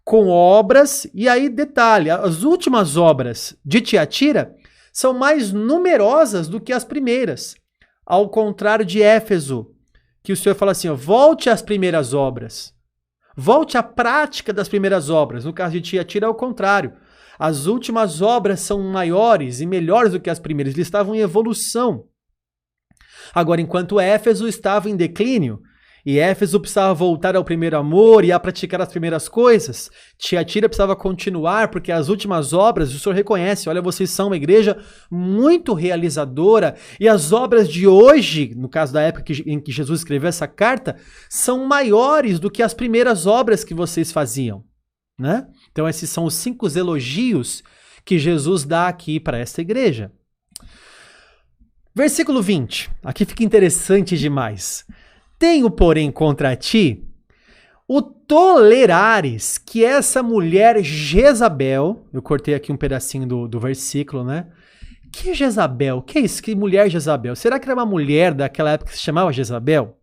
com obras, e aí detalhe, as últimas obras de Tiatira são mais numerosas do que as primeiras, ao contrário de Éfeso, que o Senhor fala assim, ó, volte às primeiras obras, volte à prática das primeiras obras. No caso de Tiatira é o contrário, as últimas obras são maiores e melhores do que as primeiras, eles estavam em evolução. Agora, enquanto Éfeso estava em declínio, e Éfeso precisava voltar ao primeiro amor e a praticar as primeiras coisas, Tiatira precisava continuar, porque as últimas obras, o Senhor reconhece, olha, vocês são uma igreja muito realizadora, e as obras de hoje, no caso da época em que Jesus escreveu essa carta, são maiores do que as primeiras obras que vocês faziam, né? Então esses são os 5 elogios que Jesus dá aqui para esta igreja. Versículo 20, aqui fica interessante demais. Tenho, porém, contra ti o tolerares que essa mulher Jezabel, eu cortei aqui um pedacinho do versículo, né? Que Jezabel? Que é isso? Que mulher Jezabel? Será que era uma mulher daquela época que se chamava Jezabel?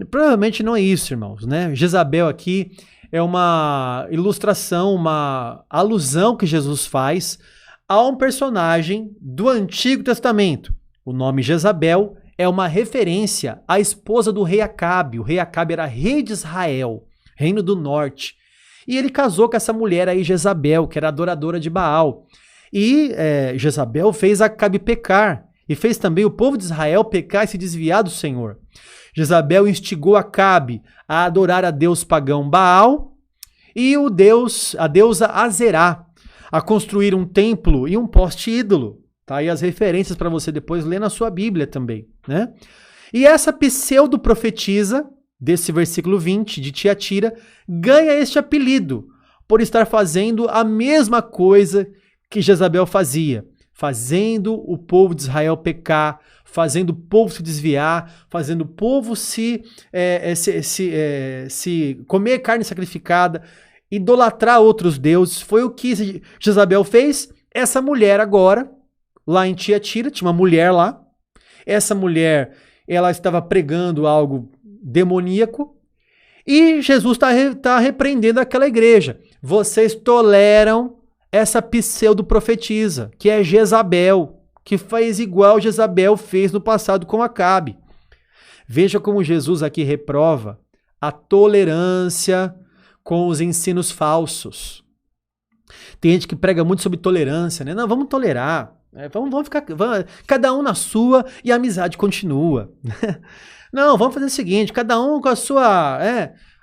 Provavelmente não é isso, irmãos, né? Jezabel aqui é uma ilustração, uma alusão que Jesus faz a um personagem do Antigo Testamento. O nome Jezabel é uma referência à esposa do rei Acabe. O rei Acabe era rei de Israel, reino do norte. E ele casou com essa mulher aí, Jezabel, que era adoradora de Baal. E Jezabel fez Acabe pecar. E fez também o povo de Israel pecar e se desviar do Senhor. Jezabel instigou Acabe a adorar a deus pagão Baal e a deusa Azerá. a construir um templo e um poste ídolo. Tá aí as referências para você depois ler na sua Bíblia também, né? E essa pseudo-profetisa, desse versículo 20, de Tiatira, ganha este apelido por estar fazendo a mesma coisa que Jezabel fazia, fazendo o povo de Israel pecar, fazendo o povo se desviar, fazendo o povo se comer carne sacrificada, idolatrar outros deuses. Foi o que Jezabel fez. Essa mulher agora, lá em Tiatira, tinha uma mulher lá. Essa mulher, ela estava pregando algo demoníaco. E Jesus está repreendendo aquela igreja. Vocês toleram essa pseudo-profetisa, que é Jezabel, que faz igual Jezabel fez no passado com Acabe. Veja como Jesus aqui reprova a tolerância com os ensinos falsos. Tem gente que prega muito sobre tolerância, né? Não, vamos tolerar. Vamos ficar cada um na sua e a amizade continua. Não, vamos fazer o seguinte, cada um com a sua...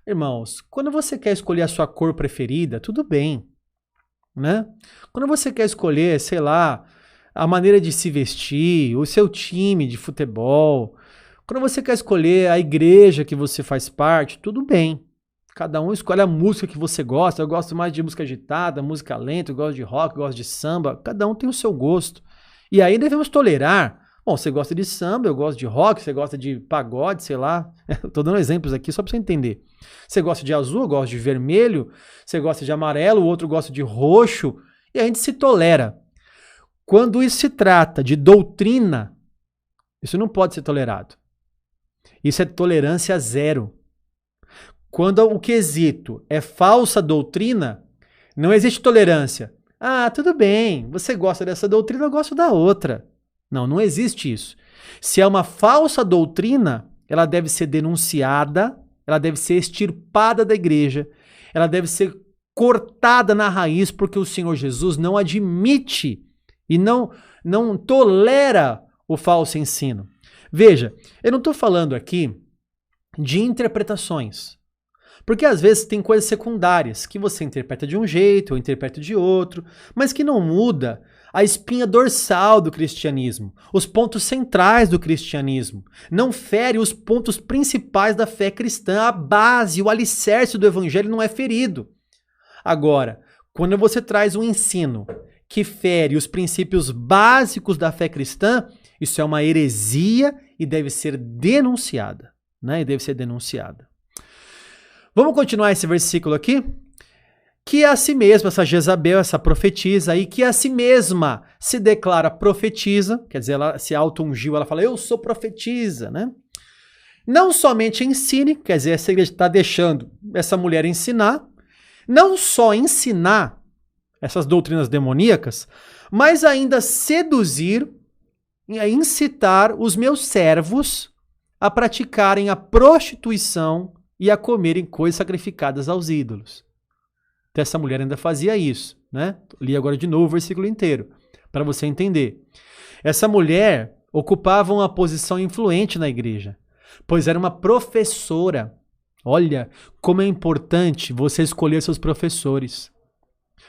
Irmãos, quando você quer escolher a sua cor preferida, tudo bem, né? Quando você quer escolher, sei lá, a maneira de se vestir, o seu time de futebol, quando você quer escolher a igreja que você faz parte, tudo bem. Cada um escolhe a música que você gosta. Eu gosto mais de música agitada, música lenta, eu gosto de rock, eu gosto de samba. Cada um tem o seu gosto. E aí devemos tolerar. Bom, você gosta de samba, eu gosto de rock, você gosta de pagode, sei lá. Estou dando exemplos aqui só para você entender. Você gosta de azul, eu gosto de vermelho. Você gosta de amarelo, o outro gosta de roxo. E a gente se tolera. Quando isso se trata de doutrina, isso não pode ser tolerado. Isso é tolerância zero. Quando o quesito é falsa doutrina, não existe tolerância. Ah, tudo bem, você gosta dessa doutrina, eu gosto da outra. Não, não existe isso. Se é uma falsa doutrina, ela deve ser denunciada, ela deve ser extirpada da igreja, ela deve ser cortada na raiz, porque o Senhor Jesus não admite e não tolera o falso ensino. Veja, eu não estou falando aqui de interpretações. Porque às vezes tem coisas secundárias que você interpreta de um jeito, ou interpreta de outro, mas que não muda a espinha dorsal do cristianismo, os pontos centrais do cristianismo. Não fere os pontos principais da fé cristã, a base, o alicerce do evangelho não é ferido. Agora, quando você traz um ensino que fere os princípios básicos da fé cristã, isso é uma heresia e deve ser denunciada, né? E deve ser denunciada. Vamos continuar esse versículo aqui? Que a si mesma, essa Jezabel, essa profetisa aí, que a si mesma se declara profetisa, quer dizer, ela se auto-ungiu, ela fala, eu sou profetisa, né? Não somente ensine, quer dizer, essa igreja está deixando essa mulher ensinar, não só ensinar essas doutrinas demoníacas, mas ainda seduzir e incitar os meus servos a praticarem a prostituição e a comerem coisas sacrificadas aos ídolos. Então essa mulher ainda fazia isso, né? Li agora de novo o versículo inteiro, para você entender. Essa mulher ocupava uma posição influente na igreja, pois era uma professora. Olha como é importante você escolher seus professores.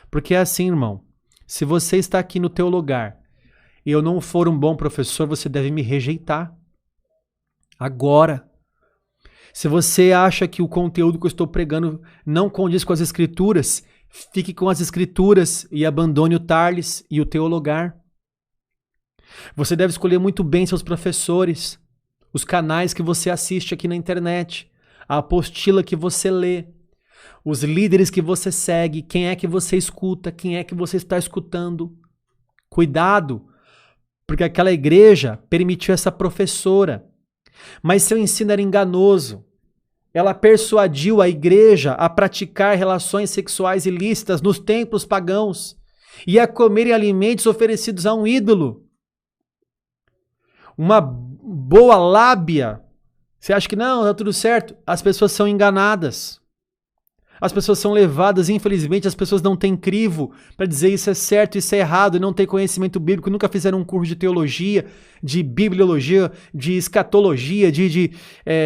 Porque é assim, irmão, se você está aqui no teu lugar e eu não for um bom professor, você deve me rejeitar. Agora. Se você acha que o conteúdo que eu estou pregando não condiz com as escrituras, fique com as escrituras e abandone o Tarles e o teu lugar. Você deve escolher muito bem seus professores, os canais que você assiste aqui na internet, a apostila que você lê, os líderes que você segue, quem é que você escuta, quem é que você está escutando. Cuidado, porque aquela igreja permitiu essa professora, mas seu ensino era enganoso. Ela persuadiu a igreja a praticar relações sexuais ilícitas nos templos pagãos e a comerem alimentos oferecidos a um ídolo. Uma boa lábia. Você acha que não, tá tudo certo? As pessoas são enganadas. As pessoas são levadas, infelizmente, as pessoas não têm crivo para dizer isso é certo, isso é errado, e não têm conhecimento bíblico, nunca fizeram um curso de teologia, de bibliologia, de escatologia,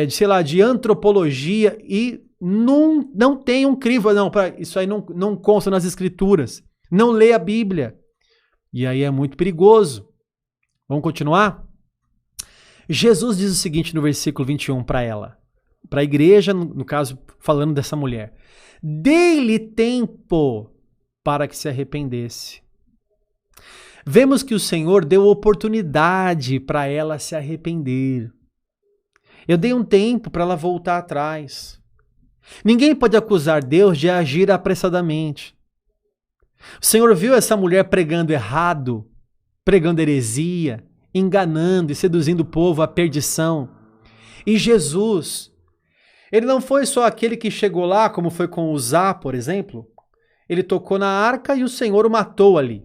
sei lá, de antropologia, e não tem um crivo, não, isso aí não consta nas escrituras. não lê a Bíblia. E aí é muito perigoso. Vamos continuar? Jesus diz o seguinte no versículo 21 para ela, para a igreja, no caso, falando dessa mulher. Dê-lhe tempo para que se arrependesse. Vemos que o Senhor deu oportunidade para ela se arrepender. Eu dei um tempo para ela voltar atrás. Ninguém pode acusar Deus de agir apressadamente. O Senhor viu essa mulher pregando errado, pregando heresia, enganando e seduzindo o povo à perdição. E Jesus, ele não foi só aquele que chegou lá, como foi com Uzá, por exemplo. Ele tocou na arca e o Senhor o matou ali.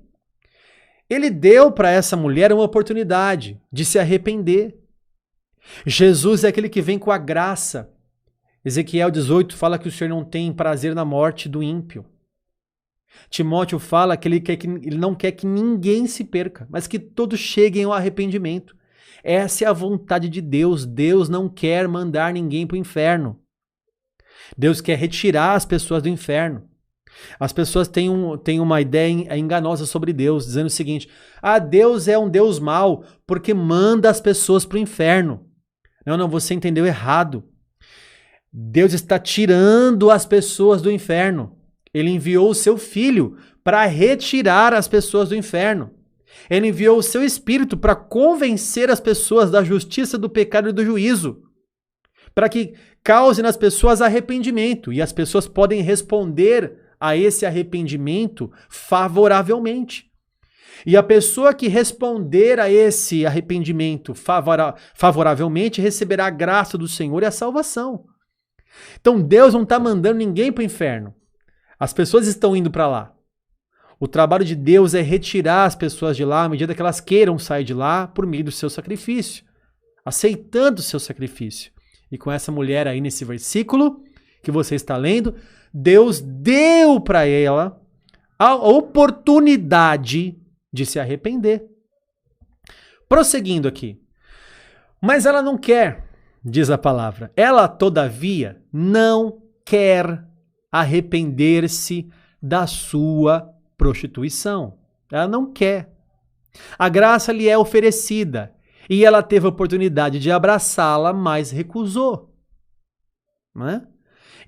Ele deu para essa mulher uma oportunidade de se arrepender. Jesus é aquele que vem com a graça. Ezequiel 18 fala que o Senhor não tem prazer na morte do ímpio. Timóteo fala que ele não quer que ninguém se perca, mas que todos cheguem ao arrependimento. Essa é a vontade de Deus. Deus não quer mandar ninguém para o inferno. Deus quer retirar as pessoas do inferno. As pessoas têm uma ideia enganosa sobre Deus, dizendo o seguinte: Deus é um Deus mau porque manda as pessoas para o inferno. Não, você entendeu errado. Deus está tirando as pessoas do inferno. Ele enviou o seu Filho para retirar as pessoas do inferno. Ele enviou o seu Espírito para convencer as pessoas da justiça, do pecado e do juízo, para que cause nas pessoas arrependimento. E as pessoas podem responder a esse arrependimento favoravelmente. E a pessoa que responder a esse arrependimento favoravelmente receberá a graça do Senhor e a salvação. Então Deus não está mandando ninguém para o inferno. As pessoas estão indo para lá. O trabalho de Deus é retirar as pessoas de lá à medida que elas queiram sair de lá por meio do seu sacrifício, aceitando o seu sacrifício. E com essa mulher aí nesse versículo que você está lendo, Deus deu para ela a oportunidade de se arrepender. Prosseguindo aqui. Mas ela não quer, diz a palavra. Ela, todavia, não quer arrepender-se da sua prostituição. Ela não quer. A graça lhe é oferecida e ela teve a oportunidade de abraçá-la, mas recusou. Não é?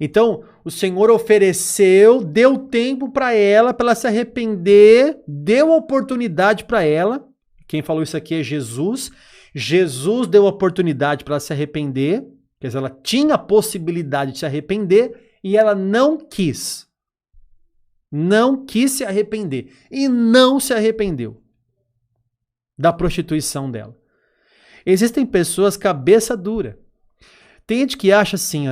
Então, o Senhor ofereceu, deu tempo para ela se arrepender, deu oportunidade para ela. Quem falou isso aqui é Jesus. Jesus deu oportunidade para ela se arrepender, quer dizer, ela tinha a possibilidade de se arrepender e ela não quis. Não quis se arrepender e não se arrependeu da prostituição dela. Existem pessoas cabeça dura. Tem gente que acha assim,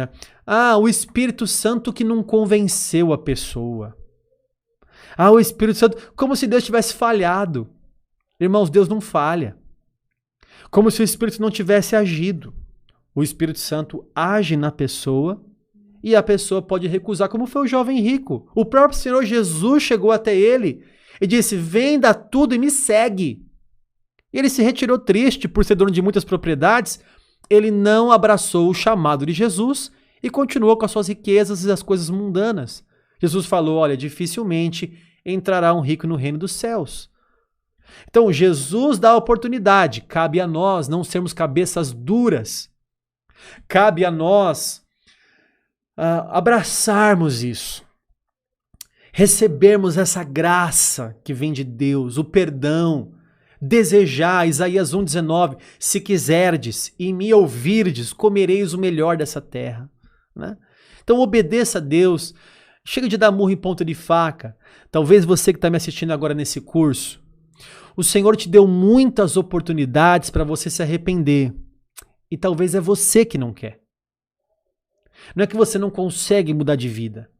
o Espírito Santo que não convenceu a pessoa. O Espírito Santo, como se Deus tivesse falhado. Irmãos, Deus não falha. Como se o Espírito não tivesse agido. O Espírito Santo age na pessoa e a pessoa pode recusar, como foi o jovem rico. O próprio Senhor Jesus chegou até ele e disse: venda tudo e me segue. Ele se retirou triste por ser dono de muitas propriedades. Ele não abraçou o chamado de Jesus e continuou com as suas riquezas e as coisas mundanas. Jesus falou: olha, dificilmente entrará um rico no reino dos céus. Então, Jesus dá a oportunidade. Cabe a nós não sermos cabeças duras. Cabe a nós abraçarmos isso. Recebermos essa graça que vem de Deus, o perdão. Desejar, Isaías 1,19, se quiserdes e me ouvirdes, comereis o melhor dessa terra. Né? Então obedeça a Deus, chega de dar murro em ponta de faca. Talvez você que está me assistindo agora nesse curso, o Senhor te deu muitas oportunidades para você se arrepender e talvez é você que não quer. Não é que você não consegue mudar de vida,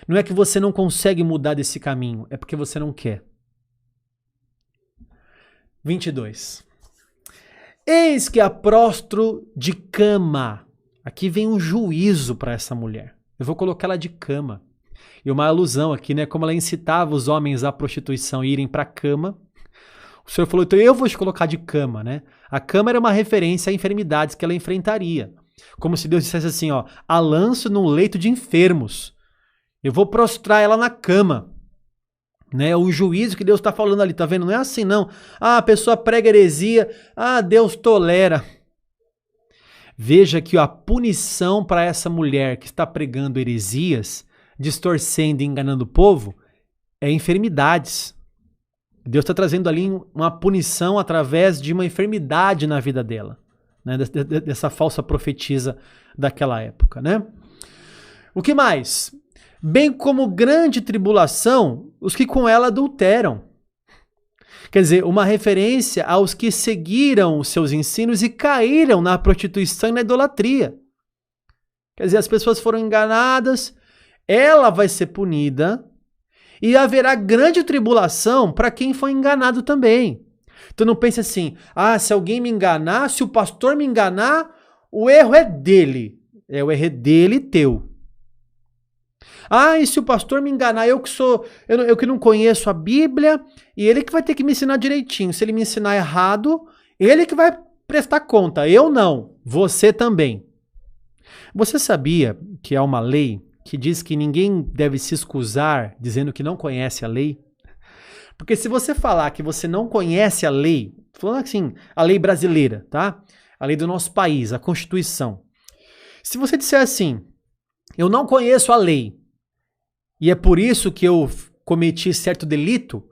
não é que você não consegue mudar desse caminho, é porque você não quer. 22. Eis que a prostro de cama. Aqui vem um juízo para essa mulher. Eu vou colocar ela de cama. E uma alusão aqui, né? Como ela incitava os homens à prostituição e irem para a cama. O Senhor falou, então eu vou te colocar de cama, né? A cama era uma referência a enfermidades que ela enfrentaria. Como se Deus dissesse assim, a lanço num leito de enfermos. Eu vou prostrar ela na cama. né? O juízo que Deus está falando ali, tá vendo? Não é assim, não. Ah, a pessoa prega heresia, ah, Deus tolera. Veja que a punição para essa mulher que está pregando heresias, distorcendo e enganando o povo, é enfermidades. Deus está trazendo ali uma punição através de uma enfermidade na vida dela, né? Dessa falsa profetisa daquela época, né? O que mais? Bem como grande tribulação, os que com ela adulteram. Quer dizer, uma referência aos que seguiram os seus ensinos e caíram na prostituição e na idolatria. Quer dizer, as pessoas foram enganadas, ela vai ser punida e haverá grande tribulação para quem foi enganado também. Então não pense assim, ah, se alguém me enganar, se o pastor me enganar, o erro é dele. O erro é dele e teu. Ah, e se o pastor me enganar, eu que não conheço a Bíblia, e ele que vai ter que me ensinar direitinho. Se ele me ensinar errado, ele que vai prestar conta. Eu não, você também. Você sabia que há uma lei que diz que ninguém deve se excusar dizendo que não conhece a lei? Porque se você falar que você não conhece a lei, falando assim, a lei brasileira, tá? A lei do nosso país, a Constituição. Se você disser assim, eu não conheço a lei, e é por isso que eu cometi certo delito,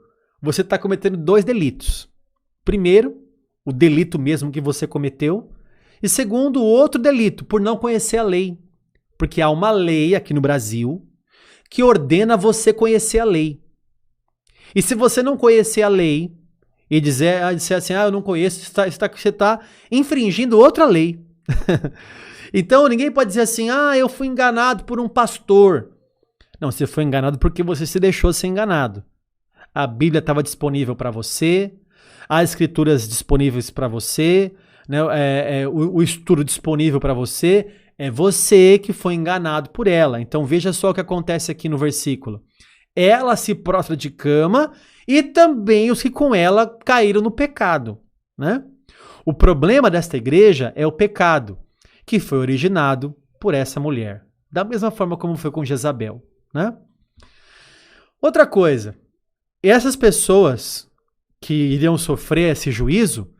você está cometendo 2 delitos. Primeiro, o delito mesmo que você cometeu, e segundo, o outro delito, por não conhecer a lei. Porque há uma lei aqui no Brasil que ordena você conhecer a lei. E se você não conhecer a lei e disser assim, eu não conheço, você está infringindo outra lei. Então ninguém pode dizer assim, eu fui enganado por um pastor. Não, você foi enganado porque você se deixou ser enganado. A Bíblia estava disponível para você, as escrituras disponíveis para você, né, o estudo disponível para você, é você que foi enganado por ela. Então veja só o que acontece aqui no versículo. Ela se prostra de cama e também os que com ela caíram no pecado, né? O problema desta igreja é o pecado, que foi originado por essa mulher. Da mesma forma como foi com Jezabel, né? Outra coisa, essas pessoas que iriam sofrer esse juízo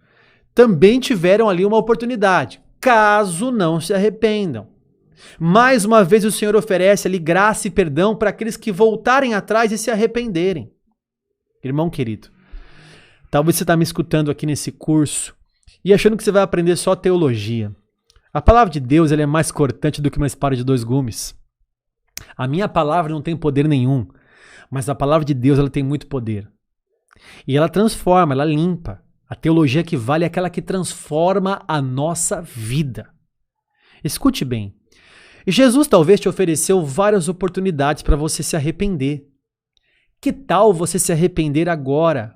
também tiveram ali uma oportunidade, caso não se arrependam. Mais uma vez o Senhor oferece ali graça e perdão para aqueles que voltarem atrás e se arrependerem. Irmão querido, talvez você está me escutando aqui nesse curso e achando que você vai aprender só teologia. A palavra de Deus ela é mais cortante do que uma espada de 2 gumes. A minha palavra não tem poder nenhum, mas a palavra de Deus ela tem muito poder. E ela transforma, ela limpa. A teologia que vale é aquela que transforma a nossa vida. Escute bem. Jesus talvez te ofereceu várias oportunidades para você se arrepender. Que tal você se arrepender agora?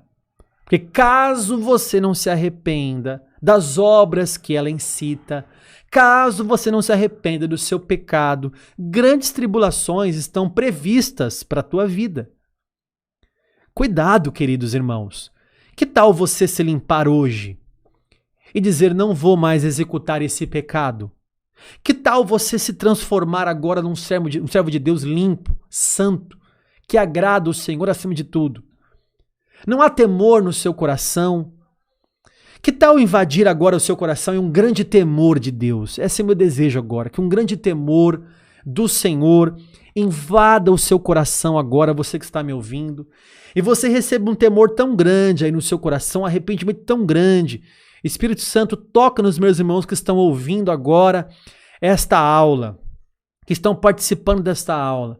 Porque caso você não se arrependa das obras que ela incita, caso você não se arrependa do seu pecado, grandes tribulações estão previstas para a tua vida. Cuidado, queridos irmãos. Que tal você se limpar hoje e dizer, não vou mais executar esse pecado? Que tal você se transformar agora num servo de Deus limpo, santo, que agrada o Senhor acima de tudo? Não há temor no seu coração? Que tal invadir agora o seu coração e um grande temor de Deus? Esse é o meu desejo agora, que um grande temor do Senhor invada o seu coração agora, você que está me ouvindo, e você receba um temor tão grande aí no seu coração, um arrependimento tão grande. Espírito Santo, toca nos meus irmãos que estão ouvindo agora esta aula, que estão participando desta aula,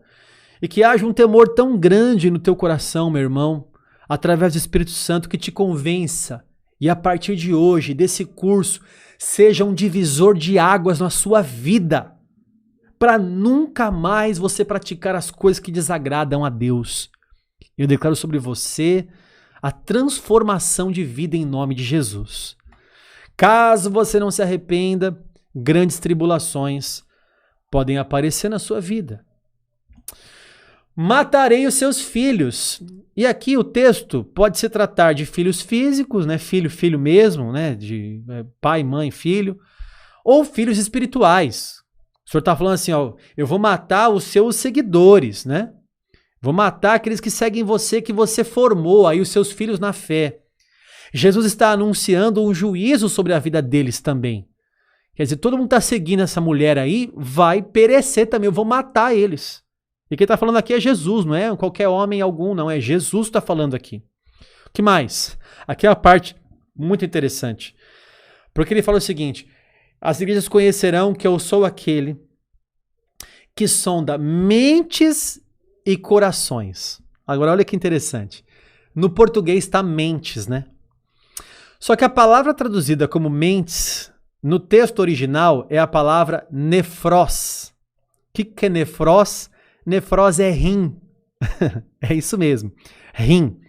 e que haja um temor tão grande no teu coração, meu irmão, através do Espírito Santo, que te convença, e a partir de hoje, desse curso, seja um divisor de águas na sua vida, para nunca mais você praticar as coisas que desagradam a Deus. Eu declaro sobre você a transformação de vida em nome de Jesus. Caso você não se arrependa, grandes tribulações podem aparecer na sua vida. Matarei os seus filhos. E aqui o texto pode se tratar de filhos físicos, né? Filho mesmo, né? De pai, mãe, filho, ou filhos espirituais. O senhor está falando assim, ó, eu vou matar os seus seguidores, né? Vou matar aqueles que seguem você, que você formou, aí os seus filhos na fé. Jesus está anunciando um juízo sobre a vida deles também. Quer dizer, todo mundo está seguindo essa mulher aí, vai perecer também, eu vou matar eles. E quem está falando aqui é Jesus, não é qualquer homem algum, não, é Jesus que está falando aqui. O que mais? Aqui é uma parte muito interessante. Porque ele fala o seguinte: as igrejas conhecerão que eu sou aquele que sonda mentes e corações. Agora olha que interessante. No português está mentes, né? Só que a palavra traduzida como mentes, no texto original, é a palavra nefros. O que é nefros? Nefros é rim. É isso mesmo, rim.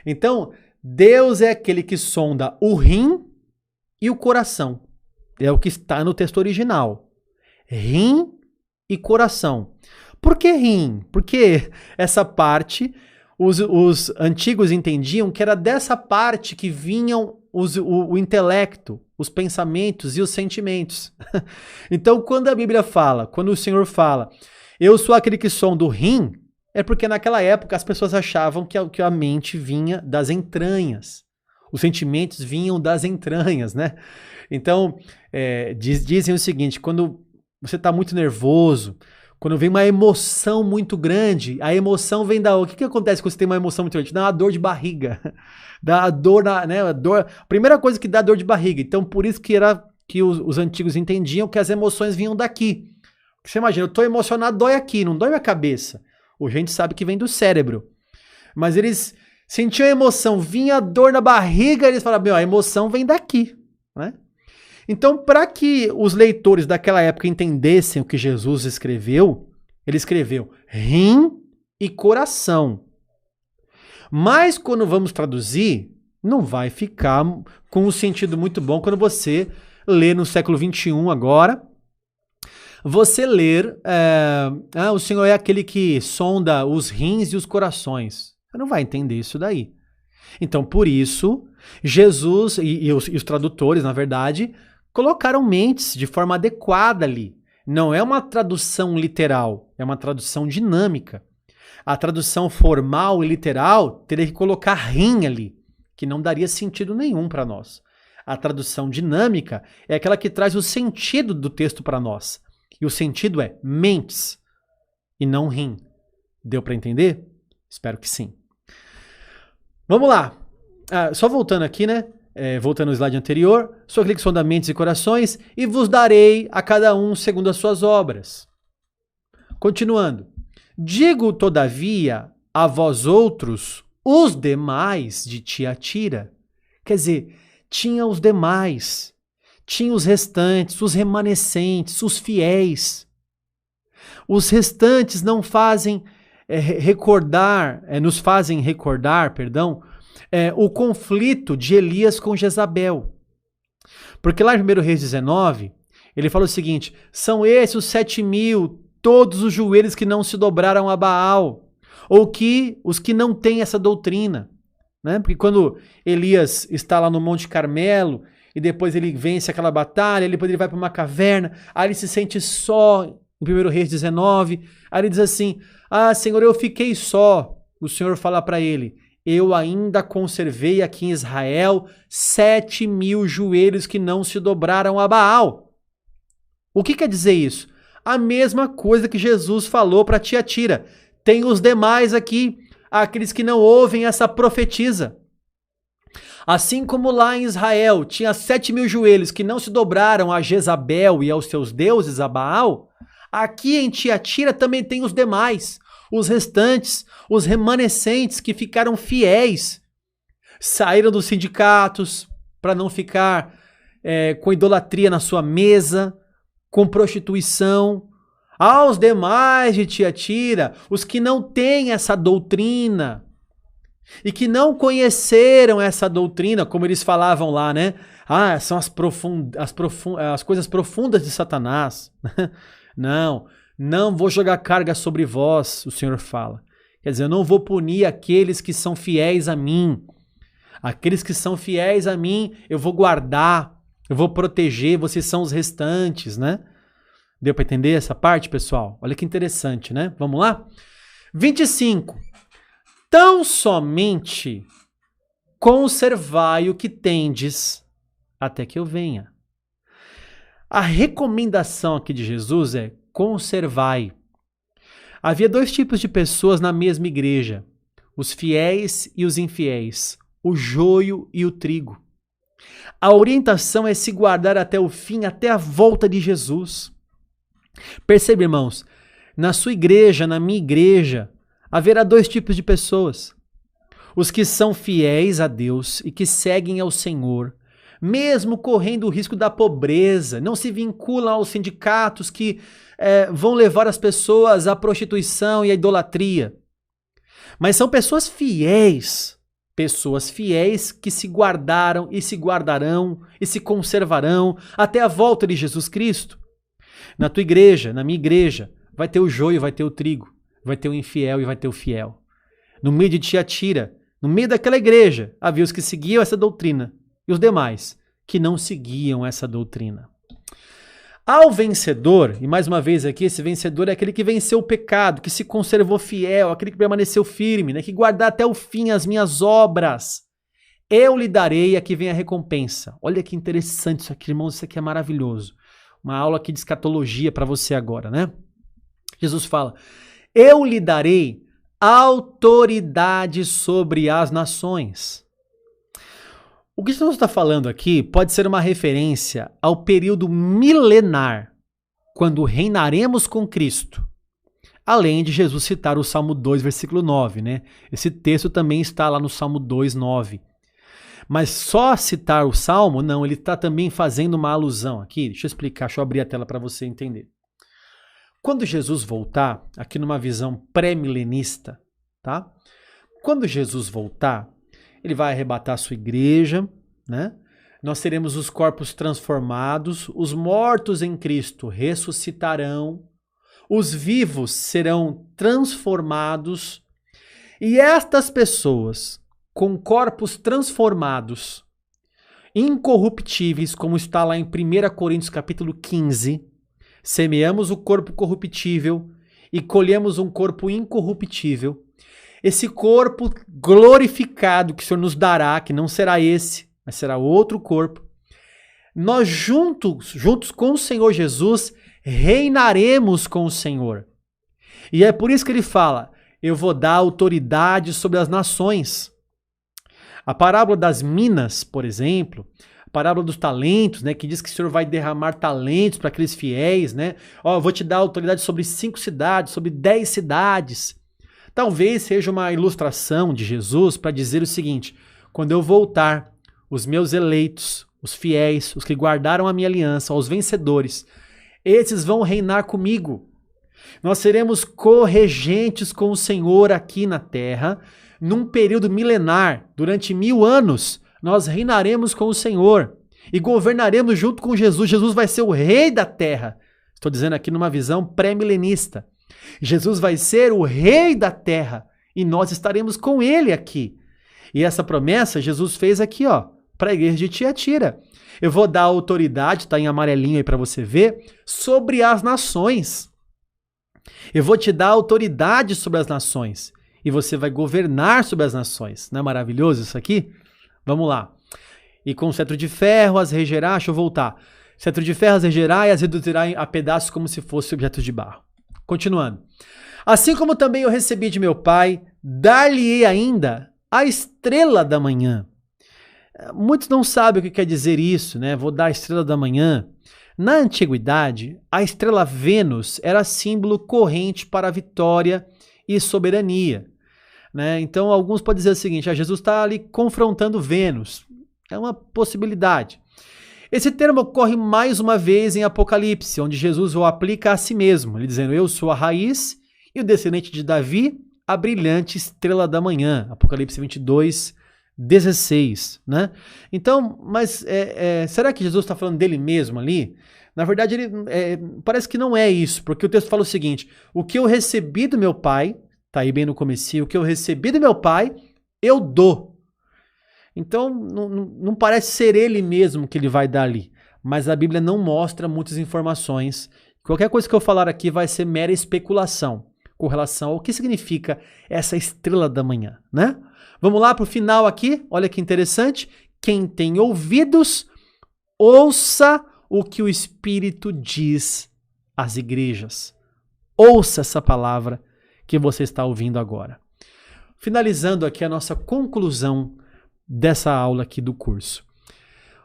Então, Deus é aquele que sonda o rim e o coração. É o que está no texto original. Rim e coração. Por que rim? Porque essa parte, os antigos entendiam que era dessa parte que vinham o intelecto, os pensamentos e os sentimentos. Então, quando a Bíblia fala, quando o Senhor fala, eu sou aquele que sonda o rim, é porque naquela época as pessoas achavam que a mente vinha das entranhas. Os sentimentos vinham das entranhas, né? Então, dizem o seguinte: quando você está muito nervoso, quando vem uma emoção muito grande, a emoção vem da... O que acontece quando você tem uma emoção muito grande? Dá uma dor de barriga. Dá a dor, né? A primeira coisa que dá dor de barriga. Então, por isso que os antigos entendiam que as emoções vinham daqui. Você imagina, eu estou emocionado, dói aqui, não dói minha cabeça. Hoje a gente sabe que vem do cérebro. Mas eles sentiam a emoção, vinha a dor na barriga, eles falavam, a emoção vem daqui, né? Então, para que os leitores daquela época entendessem o que Jesus escreveu, ele escreveu rim e coração. Mas quando vamos traduzir, não vai ficar com um sentido muito bom quando você lê no século XXI agora, você ler, o Senhor é aquele que sonda os rins e os corações. Você não vai entender isso daí. Então, por isso, Jesus e os tradutores, na verdade, colocaram mentes de forma adequada ali. Não é uma tradução literal, é uma tradução dinâmica. A tradução formal e literal teria que colocar rim ali, que não daria sentido nenhum para nós. A tradução dinâmica é aquela que traz o sentido do texto para nós. E o sentido é mentes e não rim. Deu para entender? Espero que sim. Vamos lá. Só voltando aqui, né? Voltando ao slide anterior. Sou aquele que sonda mentes e corações e vos darei a cada um segundo as suas obras. Continuando. Digo, todavia, a vós outros, os demais de Tiatira. Quer dizer, tinha os demais, tinha os restantes, os remanescentes, os fiéis. Os restantes não fazem nos fazem recordar, o conflito de Elias com Jezabel. Porque lá em 1 Reis 19, ele fala o seguinte: são esses os 7.000, todos os joelhos que não se dobraram a Baal, ou os que não têm essa doutrina. Né? Porque quando Elias está lá no Monte Carmelo, e depois ele vence aquela batalha, depois ele vai para uma caverna, aí ele se sente só, em 1 Reis 19, aí ele diz assim, Senhor, eu fiquei só. O Senhor fala para ele, eu ainda conservei aqui em Israel 7.000 joelhos que não se dobraram a Baal. O que quer dizer isso? A mesma coisa que Jesus falou para Tiatira. Tem os demais aqui, aqueles que não ouvem essa profetisa. Assim como lá em Israel tinha 7.000 joelhos que não se dobraram a Jezabel e aos seus deuses, a Baal, aqui em Tiatira também tem os demais, os restantes, os remanescentes que ficaram fiéis, saíram dos sindicatos para não ficar com idolatria na sua mesa, com prostituição. Aos demais de Tiatira, os que não têm essa doutrina e que não conheceram essa doutrina, como eles falavam lá, né? São as coisas profundas de Satanás. Não vou jogar carga sobre vós, o Senhor fala. Quer dizer, eu não vou punir aqueles que são fiéis a mim. Aqueles que são fiéis a mim, eu vou guardar, eu vou proteger, vocês são os restantes, né? Deu para entender essa parte, pessoal? Olha que interessante, né? Vamos lá? 25. Tão somente conservai o que tendes até que eu venha. A recomendação aqui de Jesus é conservai. Havia dois tipos de pessoas na mesma igreja, os fiéis e os infiéis, o joio e o trigo. A orientação é se guardar até o fim, até a volta de Jesus. Percebe, irmãos, na sua igreja, na minha igreja, haverá dois tipos de pessoas. Os que são fiéis a Deus e que seguem ao Senhor, mesmo correndo o risco da pobreza, não se vinculam aos sindicatos que vão levar as pessoas à prostituição e à idolatria. Mas são pessoas fiéis que se guardaram e se guardarão e se conservarão até a volta de Jesus Cristo. Na tua igreja, na minha igreja, vai ter o joio, vai ter o trigo, vai ter o infiel e vai ter o fiel. No meio de Tiatira, no meio daquela igreja, havia os que seguiam essa doutrina e os demais que não seguiam essa doutrina. Ao vencedor, e mais uma vez aqui, esse vencedor é aquele que venceu o pecado, que se conservou fiel, aquele que permaneceu firme, né, que guardar até o fim as minhas obras. Eu lhe darei, aqui vem a recompensa. Olha que interessante isso aqui, irmãos, isso aqui é maravilhoso. Uma aula aqui de escatologia para você agora, né? Jesus fala, eu lhe darei autoridade sobre as nações. O que Jesus está falando aqui pode ser uma referência ao período milenar, quando reinaremos com Cristo. Além de Jesus citar o Salmo 2, versículo 9, né? Esse texto também está lá no Salmo 2, 9. Mas só citar o Salmo, não, ele está também fazendo uma alusão aqui. Deixa eu explicar, deixa eu abrir a tela para você entender. Quando Jesus voltar, aqui numa visão pré-milenista, tá? Quando Jesus voltar, ele vai arrebatar a sua igreja, né? Nós teremos os corpos transformados, os mortos em Cristo ressuscitarão, os vivos serão transformados, e estas pessoas com corpos transformados, incorruptíveis, como está lá em 1 Coríntios capítulo 15, semeamos o corpo corruptível e colhemos um corpo incorruptível. Esse corpo glorificado que o Senhor nos dará, que não será esse, mas será outro corpo, nós juntos com o Senhor Jesus, reinaremos com o Senhor. E é por isso que ele fala, eu vou dar autoridade sobre as nações. A parábola das minas, por exemplo, a parábola dos talentos, né, que diz que o Senhor vai derramar talentos para aqueles fiéis, né? Ó, eu vou te dar autoridade sobre 5 cidades, sobre 10 cidades. Talvez seja uma ilustração de Jesus para dizer o seguinte, quando eu voltar, os meus eleitos, os fiéis, os que guardaram a minha aliança, os vencedores, esses vão reinar comigo. Nós seremos corregentes com o Senhor aqui na terra, num período milenar, durante 1000 anos, nós reinaremos com o Senhor e governaremos junto com Jesus. Jesus vai ser o rei da terra. Estou dizendo aqui numa visão pré-milenista. Jesus vai ser o rei da terra e nós estaremos com ele aqui. E essa promessa Jesus fez aqui, ó, para a igreja de Tiatira. Eu vou dar autoridade, está em amarelinho aí para você ver, sobre as nações. Eu vou te dar autoridade sobre as nações e você vai governar sobre as nações. Não é maravilhoso isso aqui? Vamos lá. E com cetro de ferro as regerá, deixa eu voltar. Cetro de ferro as regerá e as reduzirá a pedaços como se fossem objetos de barro. Continuando. Assim como também eu recebi de meu pai, dar-lhe-ei ainda a estrela da manhã. Muitos não sabem o que quer dizer isso, né? Vou dar a estrela da manhã. Na antiguidade, a estrela Vênus era símbolo corrente para a vitória e soberania, né? Então, alguns podem dizer o seguinte, Jesus está ali confrontando Vênus. É uma possibilidade. Esse termo ocorre mais uma vez em Apocalipse, onde Jesus o aplica a si mesmo, ele dizendo, eu sou a raiz e o descendente de Davi, a brilhante estrela da manhã. Apocalipse 22, 16, né? Então, mas será que Jesus está falando dele mesmo ali? Na verdade, parece que não é isso, porque o texto fala o seguinte, o que eu recebi do meu pai, tá aí bem no comecinho, o que eu recebi do meu pai, eu dou. Então, não parece ser ele mesmo que ele vai dar ali, mas a Bíblia não mostra muitas informações. Qualquer coisa que eu falar aqui vai ser mera especulação. com relação ao que significa essa estrela da manhã, né? Vamos lá para o final aqui, olha que interessante. Quem tem ouvidos, ouça o que o Espírito diz às igrejas. Ouça essa palavra que você está ouvindo agora. Finalizando aqui a nossa conclusão dessa aula aqui do curso.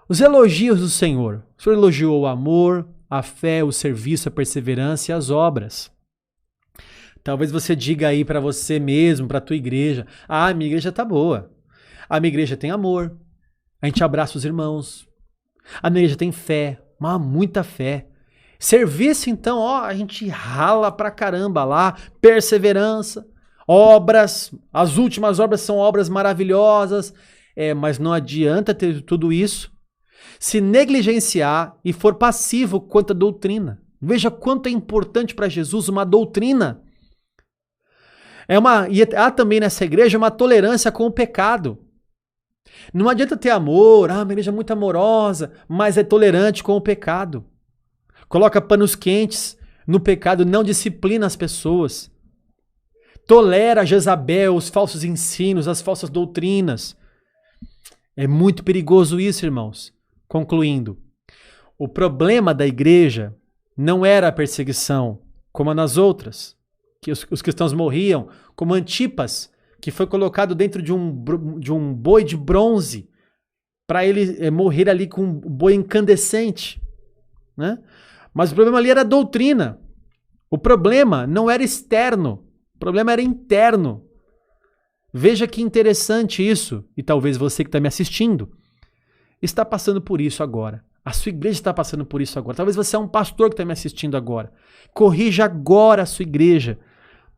Os elogios do Senhor. O Senhor elogiou o amor, a fé, o serviço, a perseverança e as obras. Talvez você diga aí para você mesmo, para a tua igreja, a minha igreja tá boa. A minha igreja tem amor. A gente abraça os irmãos. A minha igreja tem fé, muita fé. Serviço, então, ó, a gente rala pra caramba lá, perseverança, obras, as últimas obras são obras maravilhosas, mas não adianta ter tudo isso se negligenciar e for passivo quanto à doutrina. Veja quanto é importante para Jesus uma doutrina. E há também nessa igreja uma tolerância com o pecado. Não adianta ter amor, uma igreja muito amorosa, mas é tolerante com o pecado. Coloca panos quentes no pecado, não disciplina as pessoas. Tolera Jezabel, os falsos ensinos, as falsas doutrinas. É muito perigoso isso, irmãos. Concluindo, o problema da igreja não era a perseguição, como nas outras, que os cristãos morriam, como Antipas, que foi colocado dentro de um boi de bronze, para ele morrer ali com um boi incandescente, né? Mas o problema ali era a doutrina. O problema não era externo, o problema era interno. Veja que interessante isso, e talvez você que está me assistindo está passando por isso agora. A sua igreja está passando por isso agora. Talvez você é um pastor que está me assistindo agora. Corrija agora a sua igreja,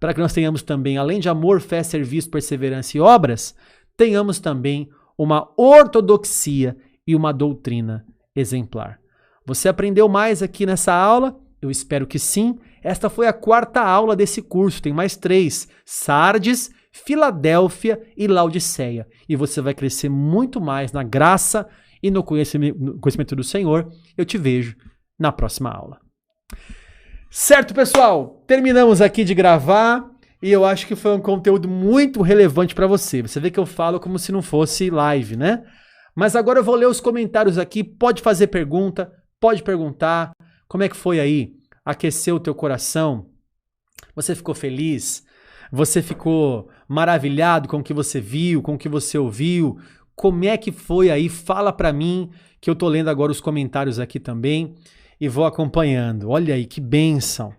para que nós tenhamos também, além de amor, fé, serviço, perseverança e obras, tenhamos também uma ortodoxia e uma doutrina exemplar. Você aprendeu mais aqui nessa aula? Eu espero que sim. Esta foi a 4ª aula desse curso. Tem mais 3. Sardes, Filadélfia e Laodiceia. E você vai crescer muito mais na graça e no conhecimento do Senhor. Eu te vejo na próxima aula. Certo, pessoal? Terminamos aqui de gravar e eu acho que foi um conteúdo muito relevante para você. Você vê que eu falo como se não fosse live, né? Mas agora eu vou ler os comentários aqui. Pode fazer pergunta, pode perguntar. Como é que foi aí? Aqueceu o teu coração? Você ficou feliz? Você ficou maravilhado com o que você viu, com o que você ouviu? Como é que foi aí? Fala para mim, que eu tô lendo agora os comentários aqui também e vou acompanhando. Olha aí, que bênção.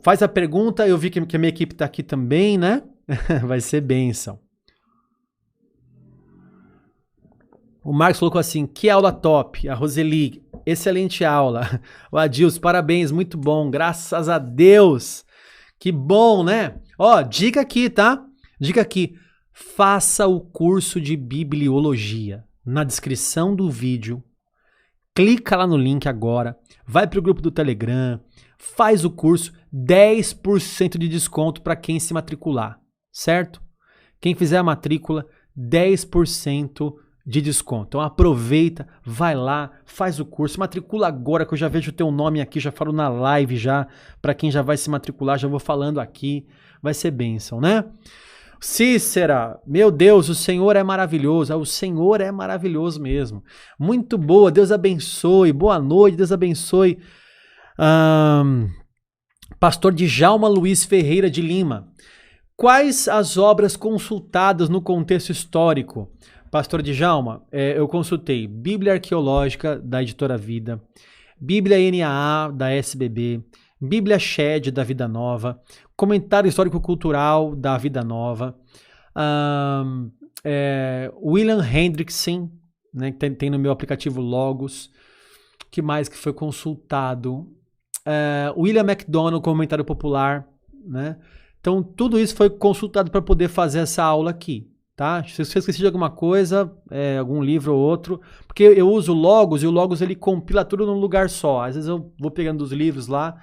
Faz a pergunta, eu vi que a minha equipe tá aqui também, né? Vai ser bênção. O Marcos colocou assim, que aula top. A Roseli, excelente aula. O Adilson, parabéns, muito bom, graças a Deus. Que bom, né? Ó, dica aqui, tá? Dica aqui. Faça o curso de bibliologia. Na descrição do vídeo. Clica lá no link agora. Vai pro grupo do Telegram. Faz o curso. 10% de desconto para quem se matricular. Certo? Quem fizer a matrícula, 10% de desconto. Então aproveita, vai lá, faz o curso, matricula agora que eu já vejo o teu nome aqui, já falo na live já, para quem já vai se matricular, já vou falando aqui, vai ser bênção, né? Cícera, meu Deus, o Senhor é maravilhoso, o Senhor é maravilhoso mesmo, muito boa, Deus abençoe, boa noite, Deus abençoe. Pastor Djalma Luiz Ferreira de Lima, quais as obras consultadas no contexto histórico? Pastor Djalma, eu consultei Bíblia Arqueológica, da Editora Vida, Bíblia NAA, da SBB, Bíblia Shed, da Vida Nova, Comentário Histórico-Cultural, da Vida Nova, William Hendrickson, né, que tem no meu aplicativo Logos, que mais que foi consultado? William MacDonald, Comentário Popular, né? Então, tudo isso foi consultado para poder fazer essa aula aqui. Tá? Se você esqueci de alguma coisa, algum livro ou outro, porque eu uso o Logos e o Logos ele compila tudo num lugar só. Às vezes eu vou pegando os livros lá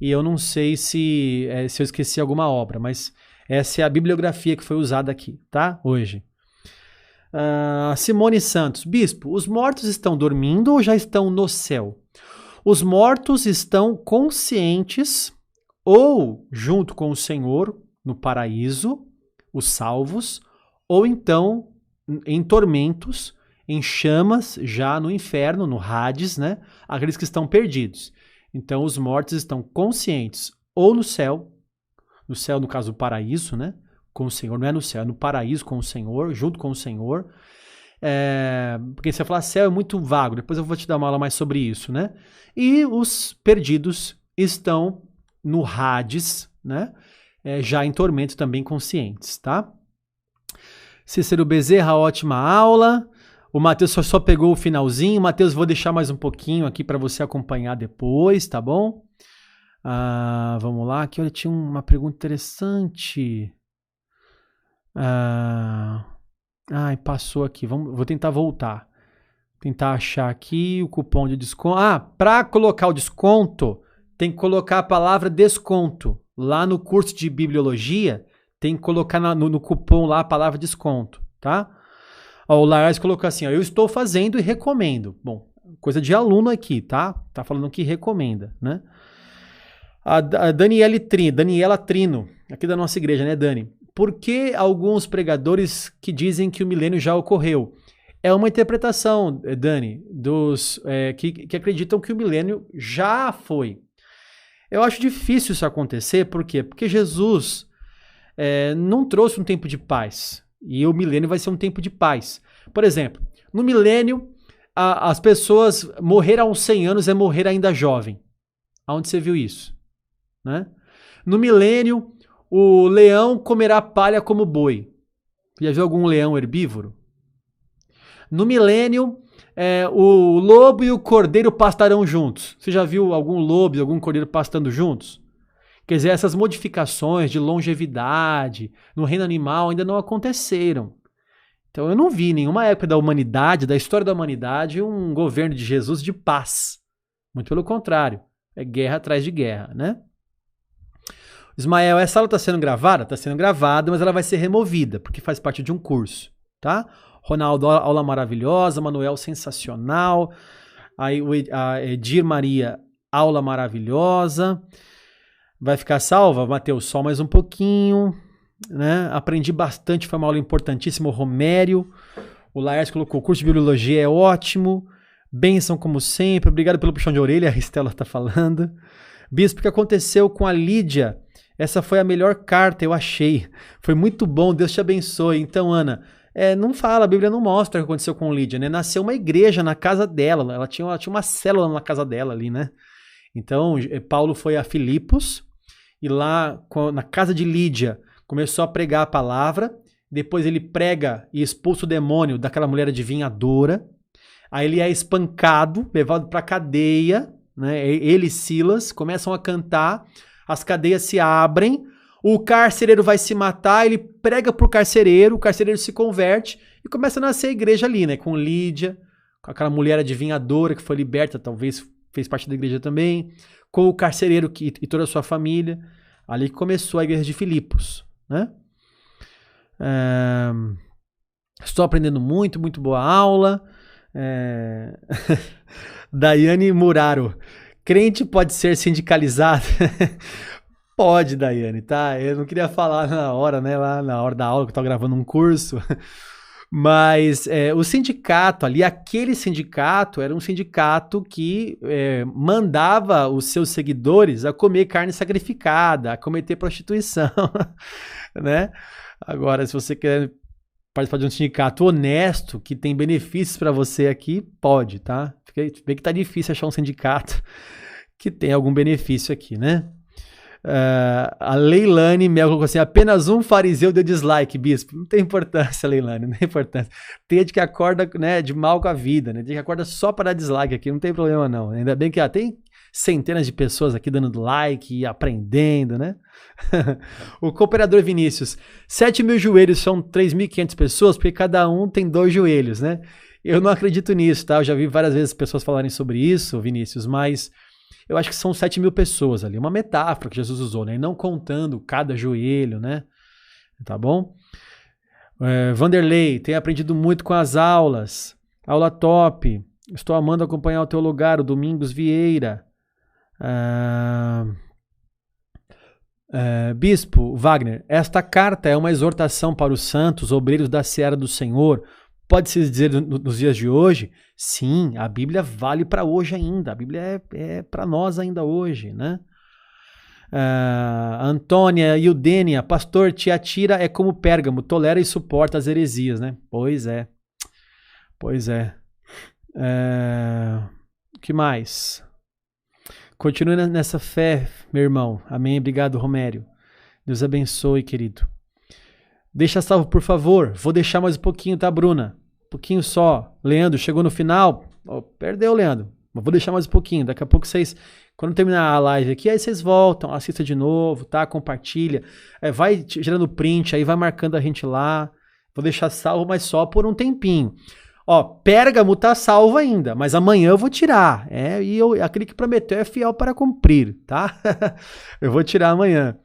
e eu não sei se eu esqueci alguma obra, mas essa é a bibliografia que foi usada aqui, tá? Hoje. Simone Santos, Bispo, os mortos estão dormindo ou já estão no céu? Os mortos estão conscientes ou junto com o Senhor no paraíso, os salvos, ou então em tormentos, em chamas, já no inferno, no Hades, né? Aqueles que estão perdidos. Então os mortos estão conscientes ou no céu no caso o paraíso, né? Com o Senhor, não é no céu, é no paraíso com o Senhor, junto com o Senhor. Porque você falar céu é muito vago, depois eu vou te dar uma aula mais sobre isso, né? E os perdidos estão no Hades, né? Já em tormento também conscientes, tá? Cícero Bezerra, ótima aula. O Matheus só pegou o finalzinho. Matheus, vou deixar mais um pouquinho aqui para você acompanhar depois, tá bom? Vamos lá, aqui olha, tinha uma pergunta interessante. Passou aqui. Vou tentar voltar. Tentar achar aqui o cupom de desconto. Para colocar o desconto, tem que colocar a palavra desconto. Lá no curso de bibliologia, tem que colocar no cupom lá a palavra desconto, tá? O Lars colocou assim, eu estou fazendo e recomendo. Bom, coisa de aluno aqui, tá? Tá falando que recomenda, né? A Daniela Trino, aqui da nossa igreja, né, Dani? Por que alguns pregadores que dizem que o milênio já ocorreu? É uma interpretação, Dani, dos que acreditam que o milênio já foi. Eu acho difícil isso acontecer, por quê? Porque Jesus não trouxe um tempo de paz. E o milênio vai ser um tempo de paz. Por exemplo, no milênio, as pessoas morrer aos 100 anos é morrer ainda jovem. Aonde você viu isso? Né? No milênio, o leão comerá palha como boi. Já viu algum leão herbívoro? No milênio, o lobo e o cordeiro pastarão juntos. Você já viu algum lobo e algum cordeiro pastando juntos? Quer dizer, essas modificações de longevidade no reino animal ainda não aconteceram. Então eu não vi em nenhuma época da humanidade, da história da humanidade, um governo de Jesus de paz. Muito pelo contrário, é guerra atrás de guerra, né? Ismael, essa aula está sendo gravada? Está sendo gravada, mas ela vai ser removida, porque faz parte de um curso, tá? Ronaldo, aula maravilhosa. Manuel, sensacional. Aí a Edir Maria, aula maravilhosa. Vai ficar salva, Matheus? Só mais um pouquinho, né? Aprendi bastante, foi uma aula importantíssima. O Romério, o Laércio colocou, o curso de bibliologia é ótimo. Bênção como sempre, obrigado pelo puxão de orelha, a Estela está falando. Bispo, o que aconteceu com a Lídia? Essa foi a melhor carta, eu achei. Foi muito bom, Deus te abençoe. Então, Ana, não fala, a Bíblia não mostra o que aconteceu com Lídia, né? Nasceu uma igreja na casa dela, ela tinha uma célula na casa dela ali, né? Então, Paulo foi a Filipos, e lá na casa de Lídia começou a pregar a palavra, depois ele prega e expulsa o demônio daquela mulher adivinhadora, aí ele é espancado, levado para a cadeia, né? Ele e Silas começam a cantar, as cadeias se abrem, o carcereiro vai se matar, ele prega pro carcereiro, o carcereiro se converte e começa a nascer a igreja ali, né? Com Lídia, com aquela mulher adivinhadora que foi liberta, talvez fez parte da igreja também, com o carcereiro e toda a sua família, ali que começou a igreja de Filipos, né? Estou aprendendo muito, muito boa aula. Daiane Muraro, crente pode ser sindicalizado? Pode, Daiane, tá? Eu não queria falar na hora, né? Lá na hora da aula que eu estava gravando um curso. Mas o sindicato ali, aquele sindicato, era um sindicato que mandava os seus seguidores a comer carne sacrificada, a cometer prostituição, né? Agora, se você quer participar de um sindicato honesto, que tem benefícios para você aqui, pode, tá? Vê que tá difícil achar um sindicato que tem algum benefício aqui, né? A Leilane Mel colocou assim, apenas um fariseu deu dislike, bispo. Não tem importância, Leilane, não tem importância. Tem gente que acorda, né, de mal com a vida, né? Tem gente que acorda só para dar dislike aqui, não tem problema não. Ainda bem que tem centenas de pessoas aqui dando like e aprendendo, né? O cooperador Vinícius, 7.000 joelhos são 3.500 pessoas, porque cada um tem 2 joelhos, né? Eu não acredito nisso, tá? Eu já vi várias vezes pessoas falarem sobre isso, Vinícius, mas eu acho que são 7.000 pessoas ali. Uma metáfora que Jesus usou, né? E não contando cada joelho, né? Tá bom? Vanderlei, tenho aprendido muito com as aulas. Aula top. Estou amando acompanhar o teu lugar, o Domingos Vieira. Bispo Wagner, esta carta é uma exortação para os santos, obreiros da seara do Senhor. Pode-se dizer nos dias de hoje? Sim, a Bíblia vale para hoje ainda. A Bíblia é para nós ainda hoje, né? Antônia Eudênia, pastor, Tiatira é como Pérgamo, tolera e suporta as heresias, né? Pois é. O que mais? Continue nessa fé, meu irmão. Amém. Obrigado, Romério. Deus abençoe, querido. Deixa salvo, por favor. Vou deixar mais um pouquinho, tá, Bruna? Um pouquinho só. Leandro, chegou no final? Perdeu, Leandro. Mas vou deixar mais um pouquinho. Daqui a pouco vocês, quando terminar a live aqui, aí vocês voltam, assista de novo, tá? Compartilha. Vai gerando print, aí vai marcando a gente lá. Vou deixar salvo, mas só por um tempinho. Pérgamo tá salvo ainda, mas amanhã eu vou tirar. E aquele que prometeu é fiel para cumprir, tá? Eu vou tirar amanhã.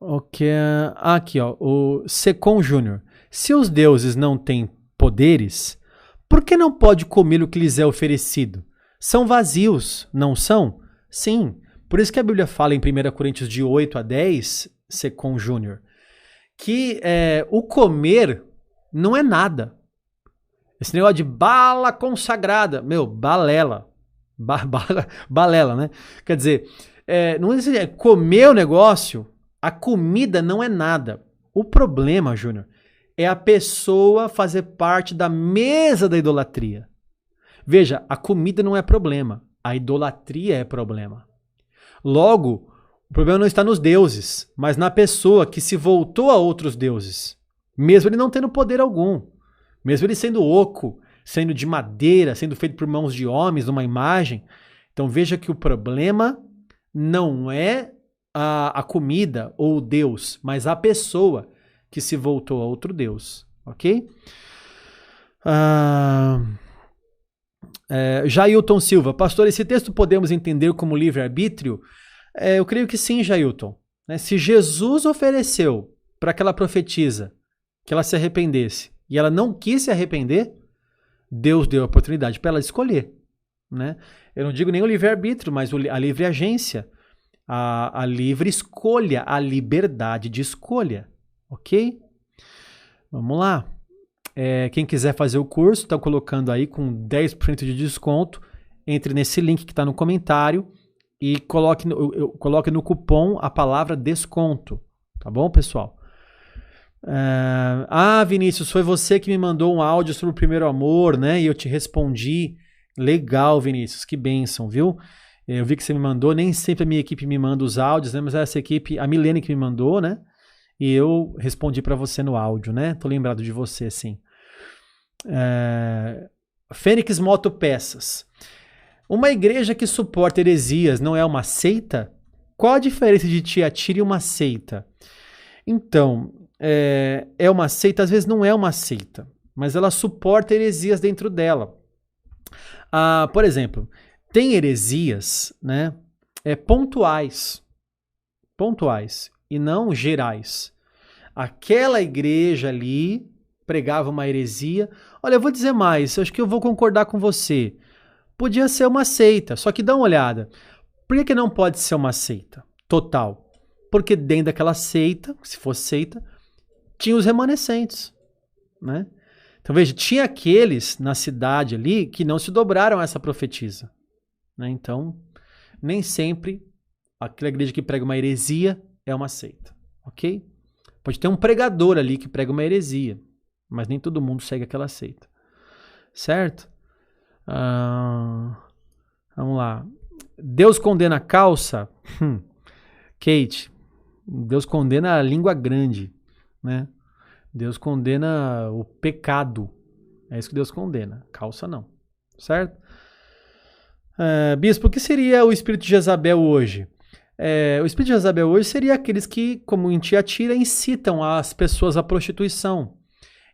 Ok. Aqui, o Secom Júnior. Se os deuses não têm poderes, por que não pode comer o que lhes é oferecido? São vazios, não são? Sim. Por isso que a Bíblia fala em 1 Coríntios de 8 a 10, Secom Júnior, que o comer não é nada. Esse negócio de bala consagrada, balela. Balela, né? Quer dizer, não é comer o negócio, a comida não é nada. O problema, Júnior, é a pessoa fazer parte da mesa da idolatria. Veja, a comida não é problema, a idolatria é problema. Logo, o problema não está nos deuses, mas na pessoa que se voltou a outros deuses. Mesmo ele não tendo poder algum. Mesmo ele sendo oco, sendo de madeira, sendo feito por mãos de homens, numa imagem. Então veja que o problema não é a comida ou o Deus, mas a pessoa que se voltou a outro Deus. Ok? Jailton Silva. Pastor, esse texto podemos entender como livre-arbítrio? Eu creio que sim, Jailton. Se Jesus ofereceu para aquela profetisa que ela se arrependesse e ela não quis se arrepender, Deus deu a oportunidade para ela escolher. Né? Eu não digo nem o livre-arbítrio, mas a livre agência, a livre escolha, a liberdade de escolha. Ok? Vamos lá. Quem quiser fazer o curso, está colocando aí com 10% de desconto. Entre nesse link que está no comentário e coloque no cupom a palavra desconto. Tá bom, pessoal? Vinícius, foi você que me mandou um áudio sobre o primeiro amor, né? E eu te respondi. Legal, Vinícius, que bênção, viu? Eu vi que você me mandou, nem sempre a minha equipe me manda os áudios, né? Mas essa equipe, a Milene que me mandou, né? E eu respondi para você no áudio, né? Tô lembrado de você, sim. Fênix Moto Peças. Uma igreja que suporta heresias não é uma seita? Qual a diferença de Tiatira e uma seita? Então, é uma seita, às vezes não é uma seita, mas ela suporta heresias dentro dela. Por exemplo, tem heresias, né, pontuais e não gerais. Aquela igreja ali pregava uma heresia. Olha, eu vou dizer mais, acho que eu vou concordar com você. Podia ser uma seita, só que dá uma olhada. Por que não pode ser uma seita total? Porque dentro daquela seita, se fosse seita, tinha os remanescentes, né? Então veja, tinha aqueles na cidade ali que não se dobraram a essa profetisa, né? Então, nem sempre aquela igreja que prega uma heresia é uma seita, ok? Pode ter um pregador ali que prega uma heresia, mas nem todo mundo segue aquela seita, certo? Vamos lá. Deus condena a calça? Kate, Deus condena a língua grande, né? Deus condena o pecado. É isso que Deus condena. Calça não. Certo? Bispo, o que seria o espírito de Jezabel hoje? O espírito de Jezabel hoje seria aqueles que, como em Tiatira, incitam as pessoas à prostituição.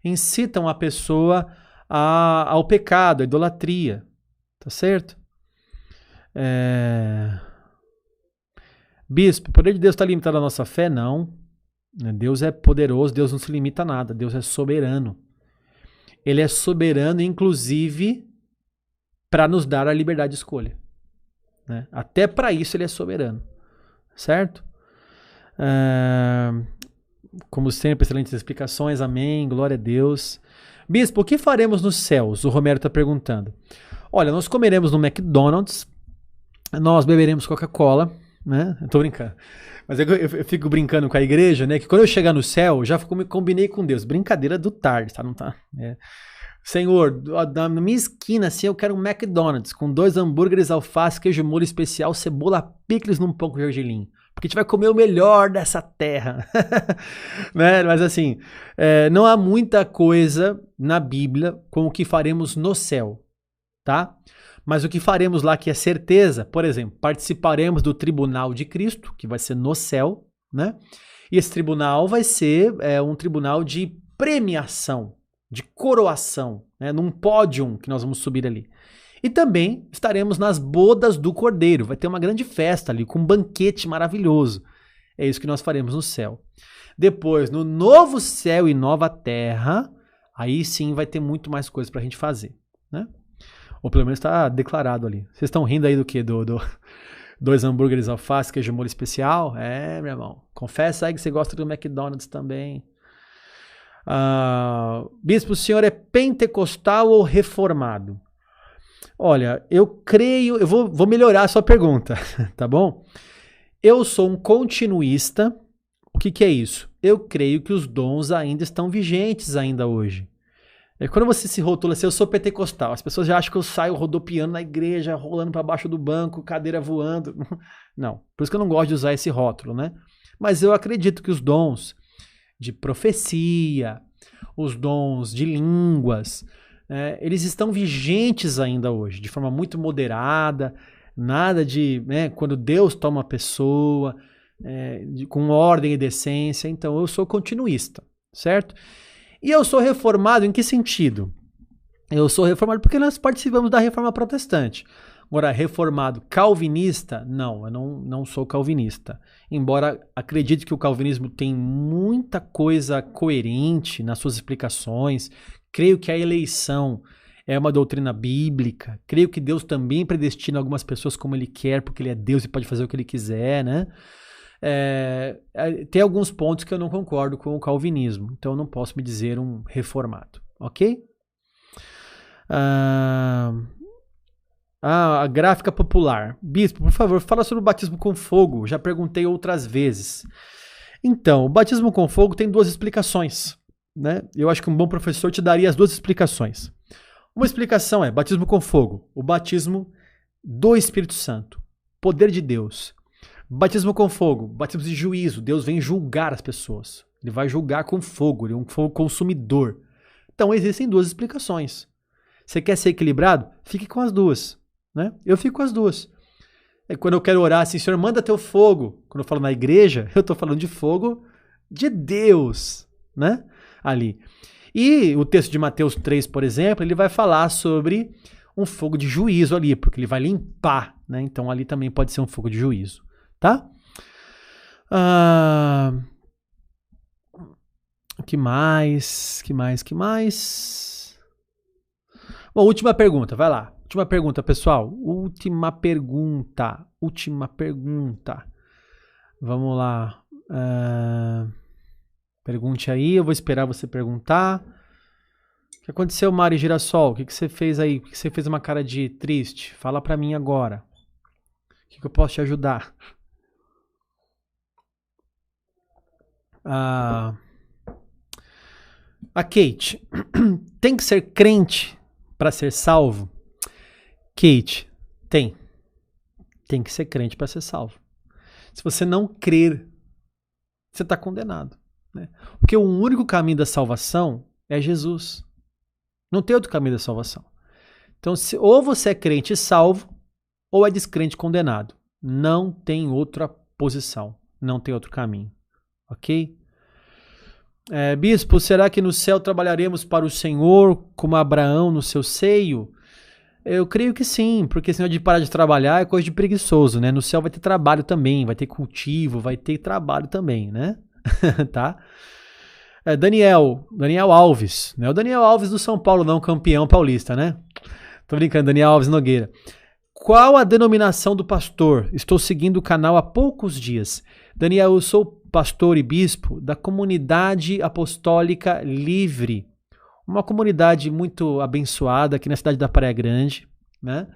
Incitam a pessoa ao pecado, à idolatria. Tá certo? Bispo, o poder de Deus está limitado à nossa fé? Não. Deus é poderoso, Deus não se limita a nada, Deus é soberano. Ele é soberano, inclusive, para nos dar a liberdade de escolha. né? Até para isso ele é soberano, certo? Como sempre, excelentes explicações, amém, glória a Deus. Bispo, o que faremos nos céus? O Romero está perguntando. Olha, nós comeremos no McDonald's, nós beberemos Coca-Cola, né? Eu tô brincando. Mas eu fico brincando com a igreja, né? Que quando eu chegar no céu, já combinei com Deus. Brincadeira do tarde, tá? Não tá? Senhor, na minha esquina, assim, eu quero um McDonald's com 2 hambúrgueres, alface, queijo molho especial, cebola, picles num pão com gergelim. Porque a gente vai comer o melhor dessa terra. Né? Mas assim, não há muita coisa na Bíblia com o que faremos no céu, tá? Mas o que faremos lá que é certeza, por exemplo, participaremos do tribunal de Cristo, que vai ser no céu, né? E esse tribunal vai ser um tribunal de premiação, de coroação, né? Num pódio que nós vamos subir ali. E também estaremos nas bodas do Cordeiro. Vai ter uma grande festa ali, com um banquete maravilhoso. É isso que nós faremos no céu. Depois, no novo céu e nova terra, aí sim vai ter muito mais coisa pra gente fazer, né? Ou pelo menos está declarado ali. Vocês estão rindo aí do quê? 2 hambúrgueres, alface, queijo molho especial? Meu irmão. Confessa aí que você gosta do McDonald's também. Bispo, o senhor é pentecostal ou reformado? Olha, eu creio... Eu vou melhorar a sua pergunta, tá bom? Eu sou um continuista. O que é isso? Eu creio que os dons ainda estão vigentes ainda hoje. Quando você se rotula assim, eu sou pentecostal, as pessoas já acham que eu saio rodopiando na igreja, rolando para baixo do banco, cadeira voando. Não, por isso que eu não gosto de usar esse rótulo, né? Mas eu acredito que os dons de profecia, os dons de línguas, eles estão vigentes ainda hoje, de forma muito moderada, nada de, quando Deus toma a pessoa, com ordem e decência. Então eu sou continuista, certo? E eu sou reformado em que sentido? Eu sou reformado porque nós participamos da reforma protestante. Agora, reformado calvinista? Não, eu não sou calvinista. Embora acredite que o calvinismo tem muita coisa coerente nas suas explicações, creio que a eleição é uma doutrina bíblica, creio que Deus também predestina algumas pessoas como Ele quer, porque Ele é Deus e pode fazer o que Ele quiser, né? Tem alguns pontos que eu não concordo com o calvinismo, então eu não posso me dizer um reformado, ok? A gráfica popular. Bispo, por favor, fala sobre o batismo com fogo. Já perguntei outras vezes. Então, o batismo com fogo tem 2 explicações, né? Eu acho que um bom professor te daria as 2 explicações. Uma explicação é batismo com fogo, o batismo do Espírito Santo, poder de Deus. Batismo com fogo, batismo de juízo, Deus vem julgar as pessoas. Ele vai julgar com fogo, ele é um fogo consumidor. Então existem 2 explicações. Você quer ser equilibrado? Fique com as 2, né? Eu fico com as 2. Quando eu quero orar assim, Senhor, manda teu fogo. Quando eu falo na igreja, eu estou falando de fogo de Deus, né? Ali. E o texto de Mateus 3, por exemplo, ele vai falar sobre um fogo de juízo ali, porque ele vai limpar, né? Então ali também pode ser um fogo de juízo. Tá? Que mais? Bom, última pergunta, vai lá. Última pergunta, pessoal. Última pergunta. Vamos lá. Pergunte aí, eu vou esperar você perguntar. O que aconteceu, Mari Girassol? O que você fez aí? Por que você fez uma cara de triste? Fala pra mim agora. O que eu posso te ajudar? A Kate, tem que ser crente para ser salvo? Kate, tem que ser crente para ser salvo. Se você não crer, você está condenado, né? Porque o único caminho da salvação é Jesus. Não tem outro caminho da salvação. Então, ou você é crente salvo, ou é descrente condenado. Não tem outra posição, não tem outro caminho. Ok? Bispo, será que no céu trabalharemos para o Senhor como Abraão no seu seio? Eu creio que sim, porque senão de parar de trabalhar é coisa de preguiçoso, né? No céu vai ter trabalho também, vai ter cultivo, vai ter trabalho também, né? Tá? Daniel Alves, não é o Daniel Alves do São Paulo não, campeão paulista, né? Tô brincando, Daniel Alves Nogueira. Qual a denominação do pastor? Estou seguindo o canal há poucos dias. Daniel, eu sou pastor e bispo da Comunidade Apostólica Livre. Uma comunidade muito abençoada aqui na cidade da Praia Grande, né?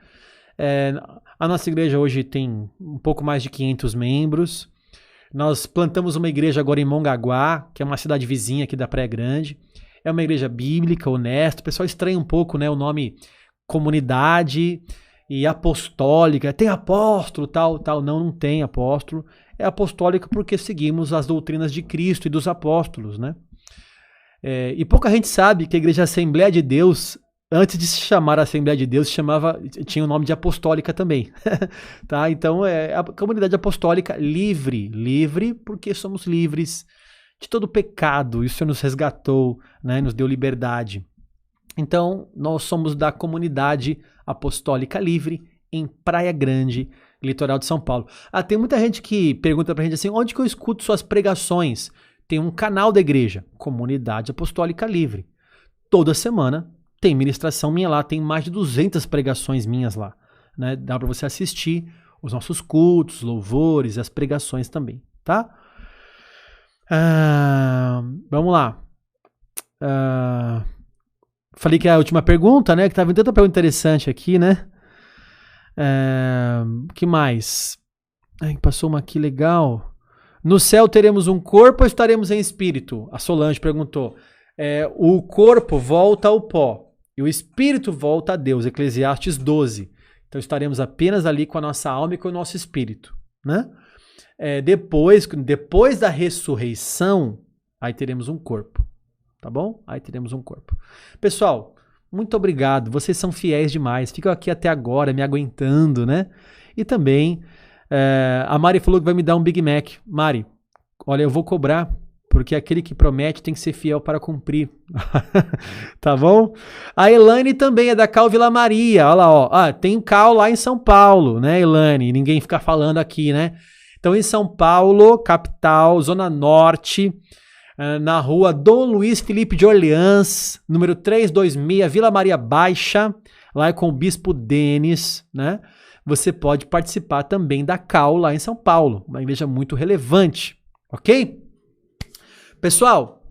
A nossa igreja hoje tem um pouco mais de 500 membros. Nós plantamos uma igreja agora em Mongaguá, que é uma cidade vizinha aqui da Praia Grande. É uma igreja bíblica, honesta. O pessoal estranha um pouco, né, o nome comunidade e apostólica. Tem apóstolo, tal. Não tem apóstolo. É apostólica porque seguimos as doutrinas de Cristo e dos apóstolos, né? E pouca gente sabe que a igreja Assembleia de Deus, antes de se chamar Assembleia de Deus, tinha o nome de apostólica também. Tá? Então é a comunidade apostólica livre. Livre porque somos livres de todo pecado. E o Senhor nos resgatou, né? Nos deu liberdade. Então nós somos da Comunidade Apostólica Livre em Praia Grande, litoral de São Paulo. Tem muita gente que pergunta pra gente assim, onde que eu escuto suas pregações? Tem um canal da igreja, Comunidade Apostólica Livre. Toda semana tem ministração minha lá, tem mais de 200 pregações minhas lá, né? Dá para você assistir os nossos cultos, louvores, as pregações também, tá? Vamos lá. Falei que é a última pergunta, né? Que tava tanta pergunta interessante aqui, né? Que mais? Passou uma aqui legal. No céu teremos um corpo ou estaremos em espírito? A Solange perguntou. O corpo volta ao pó e o espírito volta a Deus, Eclesiastes 12. Então estaremos apenas ali com a nossa alma e com o nosso espírito, né? Depois da ressurreição, aí teremos um corpo, tá bom? Aí teremos um corpo. Pessoal, muito obrigado, vocês são fiéis demais, ficam aqui até agora me aguentando, né? E também, a Mari falou que vai me dar um Big Mac. Mari, olha, eu vou cobrar, porque aquele que promete tem que ser fiel para cumprir. Tá bom? A Elaine também é da Cal Vila Maria. Olha lá, ó. Tem Cal lá em São Paulo, né, Elaine? Ninguém fica falando aqui, né? Então, em São Paulo, capital, Zona Norte, na rua Dom Luiz Felipe de Orleans, número 326, Vila Maria Baixa, lá é com o Bispo Denis, né? Você pode participar também da Cal lá em São Paulo, uma igreja muito relevante, ok? Pessoal,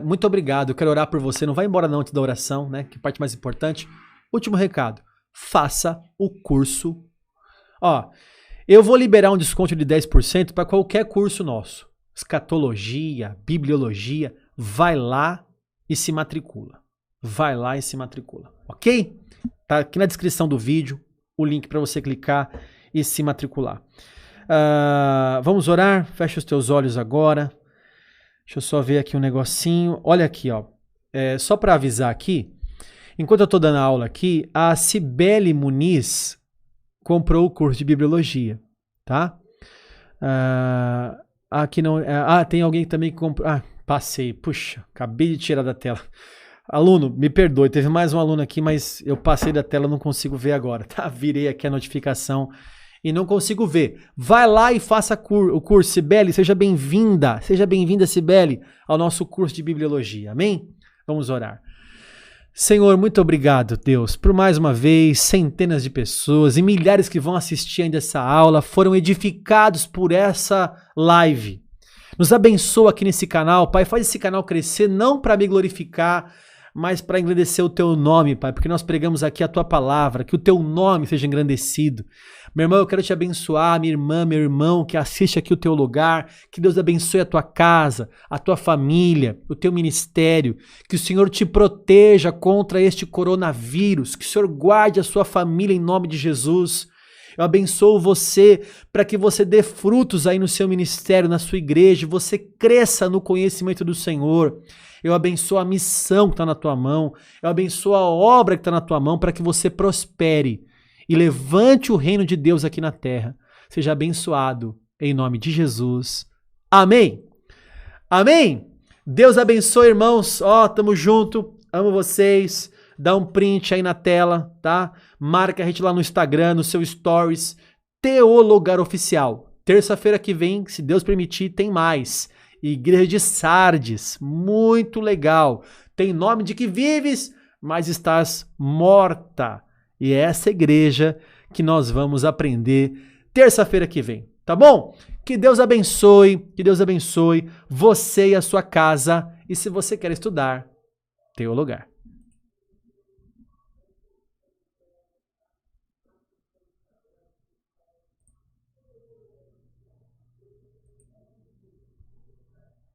muito obrigado, eu quero orar por você, não vai embora não antes da oração, né? Que parte mais importante. Último recado, faça o curso. Eu vou liberar um desconto de 10% para qualquer curso nosso. Escatologia, bibliologia, vai lá e se matricula. Vai lá e se matricula, ok? Tá aqui na descrição do vídeo o link para você clicar e se matricular. Vamos orar? Fecha os teus olhos agora. Deixa eu só ver aqui um negocinho. Olha aqui, ó. Só para avisar aqui, enquanto eu estou dando aula aqui, a Cibele Muniz comprou o curso de bibliologia, tá? Aqui não. Tem alguém também que comprou. Passei. Puxa, acabei de tirar da tela. Aluno, me perdoe, teve mais um aluno aqui, mas eu passei da tela, não consigo ver agora, tá? Virei aqui a notificação e não consigo ver. Vai lá e faça o curso. Cibele, seja bem-vinda, Cibele, ao nosso curso de bibliologia, amém? Vamos orar. Senhor, muito obrigado, Deus, por mais uma vez, centenas de pessoas e milhares que vão assistir ainda essa aula foram edificados por essa live. Nos abençoa aqui nesse canal, Pai, faz esse canal crescer não para me glorificar, mas para engrandecer o teu nome, Pai, porque nós pregamos aqui a tua palavra, que o teu nome seja engrandecido. Meu irmão, eu quero te abençoar, minha irmã, meu irmão, que assiste aqui o teu lugar, que Deus abençoe a tua casa, a tua família, o teu ministério, que o Senhor te proteja contra este coronavírus, que o Senhor guarde a sua família em nome de Jesus. Eu abençoo você para que você dê frutos aí no seu ministério, na sua igreja, você cresça no conhecimento do Senhor. Eu abençoo a missão que está na tua mão, eu abençoo a obra que está na tua mão para que você prospere e levante o reino de Deus aqui na terra. Seja abençoado em nome de Jesus. Amém. Amém. Deus abençoe, irmãos. Tamo junto. Amo vocês. Dá um print aí na tela, tá? Marca a gente lá no Instagram, no seu Stories. Teologar Oficial. Terça-feira que vem, se Deus permitir, tem mais. Igreja de Sardes. Muito legal. Tem nome de que vives, mas estás morta. E é essa igreja que nós vamos aprender terça-feira que vem, tá bom? Que Deus abençoe você e a sua casa. E se você quer estudar, tem o lugar.